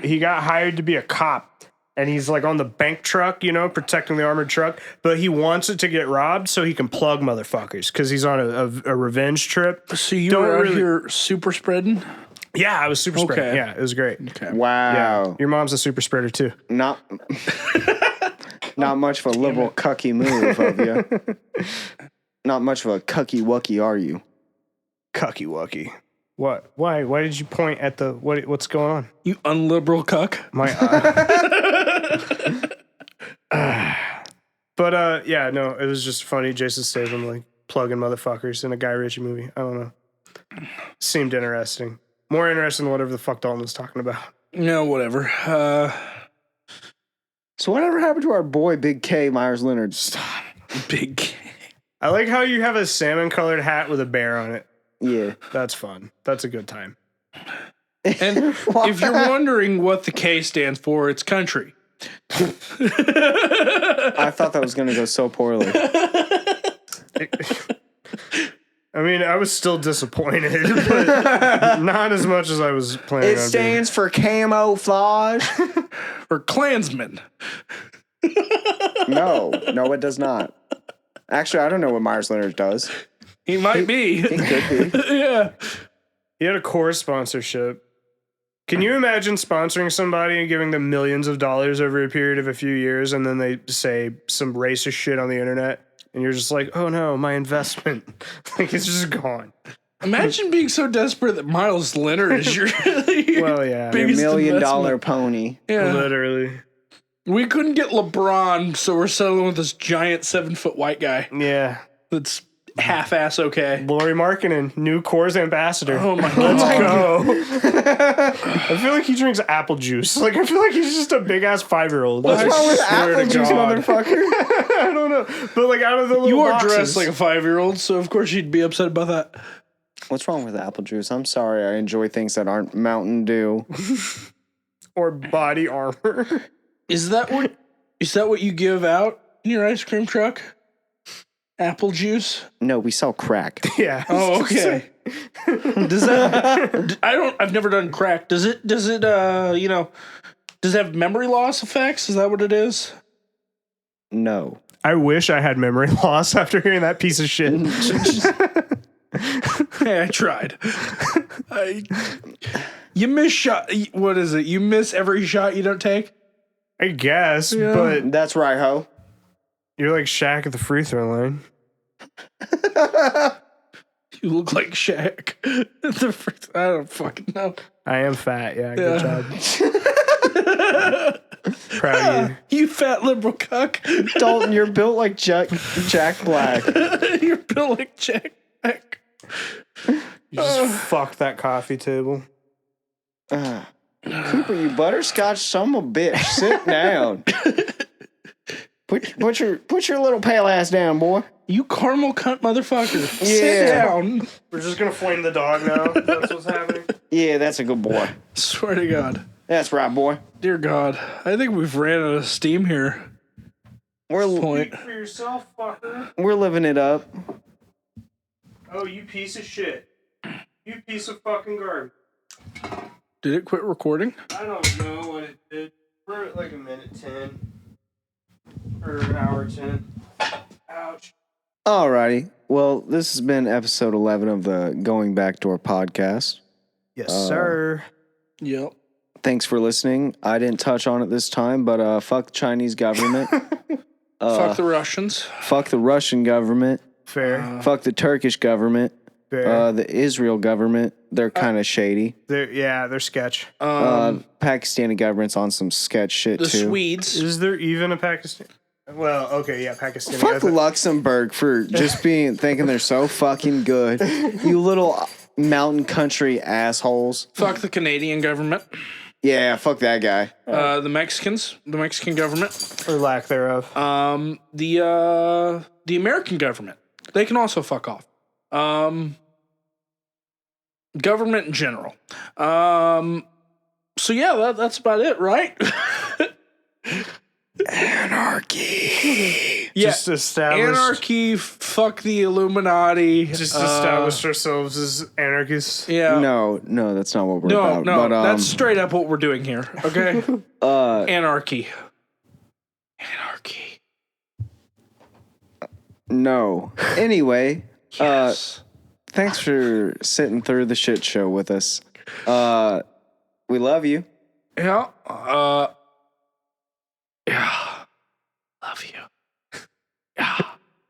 he got hired to be a cop. And he's like on the bank truck, protecting the armored truck. But he wants it to get robbed so he can plug motherfuckers because he's on a revenge trip. So you Don't were out really- here super spreading? Yeah, I was super spreader. Okay. Yeah, it was great. Okay. Wow. Yeah, your mom's a super spreader too. Not much of a liberal cucky move of you. Not much of a cucky wucky, are you? Cucky wucky. What? Why? Why did you point at the what's going on? You unliberal cuck. My But yeah, no, it was just funny. Jason Statham like plugging motherfuckers in a Guy Ritchie movie. I don't know. Seemed interesting. More interesting than whatever the fuck Dalton was talking about. No, whatever. So whatever happened to our boy Big K Myers Leonard? Stop. Big. I like how you have a salmon colored hat with a bear on it. Yeah. That's fun. That's a good time. And if you're wondering what the K stands for, it's country. I thought that was gonna go so poorly. I mean, I was still disappointed, but not as much as I was planning It on stands for camouflage. Or Klansman. No, it does not. Actually, I don't know what Myers Leonard does. He might be. He could be. Yeah. He had a core sponsorship. Can you imagine sponsoring somebody and giving them millions of dollars over a period of a few years, and then they say some racist shit on the internet, and you're just like, oh no, my investment. Like, it's just gone. Imagine being so desperate that Miles Leonard is your, Well, yeah. Your biggest $1 million investment. pony. Yeah. Literally. We couldn't get LeBron, so we're settling with this giant 7-foot white guy Yeah. that's half-ass okay. Lori Markkinen, new Coors ambassador. Oh my Let's God. go. I feel like he drinks apple juice. Like, I feel like he's just a big ass 5-year-old. What's I wrong with swear to apple juice, God. motherfucker? I don't know. But like out of the little You are boxes. dressed like a 5-year-old, so of course you'd be upset about that. What's wrong with apple juice? I'm sorry. I enjoy things that aren't Mountain Dew. Or body armor. Is that what you give out in your ice cream truck? Apple juice? No, we sell crack. Yeah. Oh, okay. Does that? I've never done crack. Does it? Does it have memory loss effects? Is that what it is? No. I wish I had memory loss after hearing that piece of shit. Hey, I tried. You miss shot. What is it? You miss every shot you don't take. I guess, Yeah. but That's right, ho. you're like Shaq at the free throw line. You look like Shaq. I don't fucking know. I am fat. Yeah, good Yeah. job. Proud of you. You fat liberal cuck. Dalton, you're built like Jack Black. You're built like Jack Black. You just fucked that coffee table. Cooper, you butterscotch son of a bitch. Sit down. Put your little pale ass down, boy. You caramel cunt motherfucker. Yeah. Sit down. We're just gonna flame the dog now. That's what's happening. Yeah, that's a good boy. Swear to God. That's right, boy. Dear God. I think we've ran out of steam here. Point. Speak for yourself, fucker. We're living it up. Oh, you piece of shit. You piece of fucking garbage. Did it quit recording? I don't know what it did. We're at like a minute 10. Or an hour 10. Ouch. Alrighty. Well, this has been episode 11 of the Going Backdoor podcast. Yes, sir. Yep. Thanks for listening. I didn't touch on it this time, but fuck the Chinese government. Fuck the Russians. Fuck the Russian government. Fair. Fuck the Turkish government. Fair. The Israel government. They're kind of shady. They're sketch. Pakistani government's on some sketch shit The too. Swedes. Is there even a Pakistan? Well, okay, yeah, Pakistan. Fuck Luxembourg for just thinking they're so fucking good. You little mountain country assholes. Fuck the Canadian government. Yeah, fuck that guy. The Mexicans. The Mexican government. Or lack thereof. The American government. They can also fuck off. Government in general. So yeah, that's about it, right? Anarchy. Yeah. Just established. Anarchy, fuck the Illuminati. Just established ourselves as anarchists. Yeah. No, that's not what we're No, about. no, But, that's straight up what we're doing here. Okay. Anarchy. no. Anyway, Yes. thanks for sitting through the shit show with us. We love you. Yeah. Yeah. Love you. Yeah.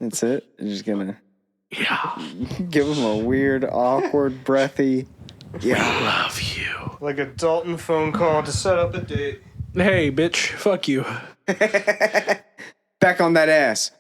That's it. You're just gonna Yeah. give him a weird, awkward, breathy. Yeah. Love you. Like a Dalton phone call to set up a date. Hey, bitch. Fuck you. Back on that ass.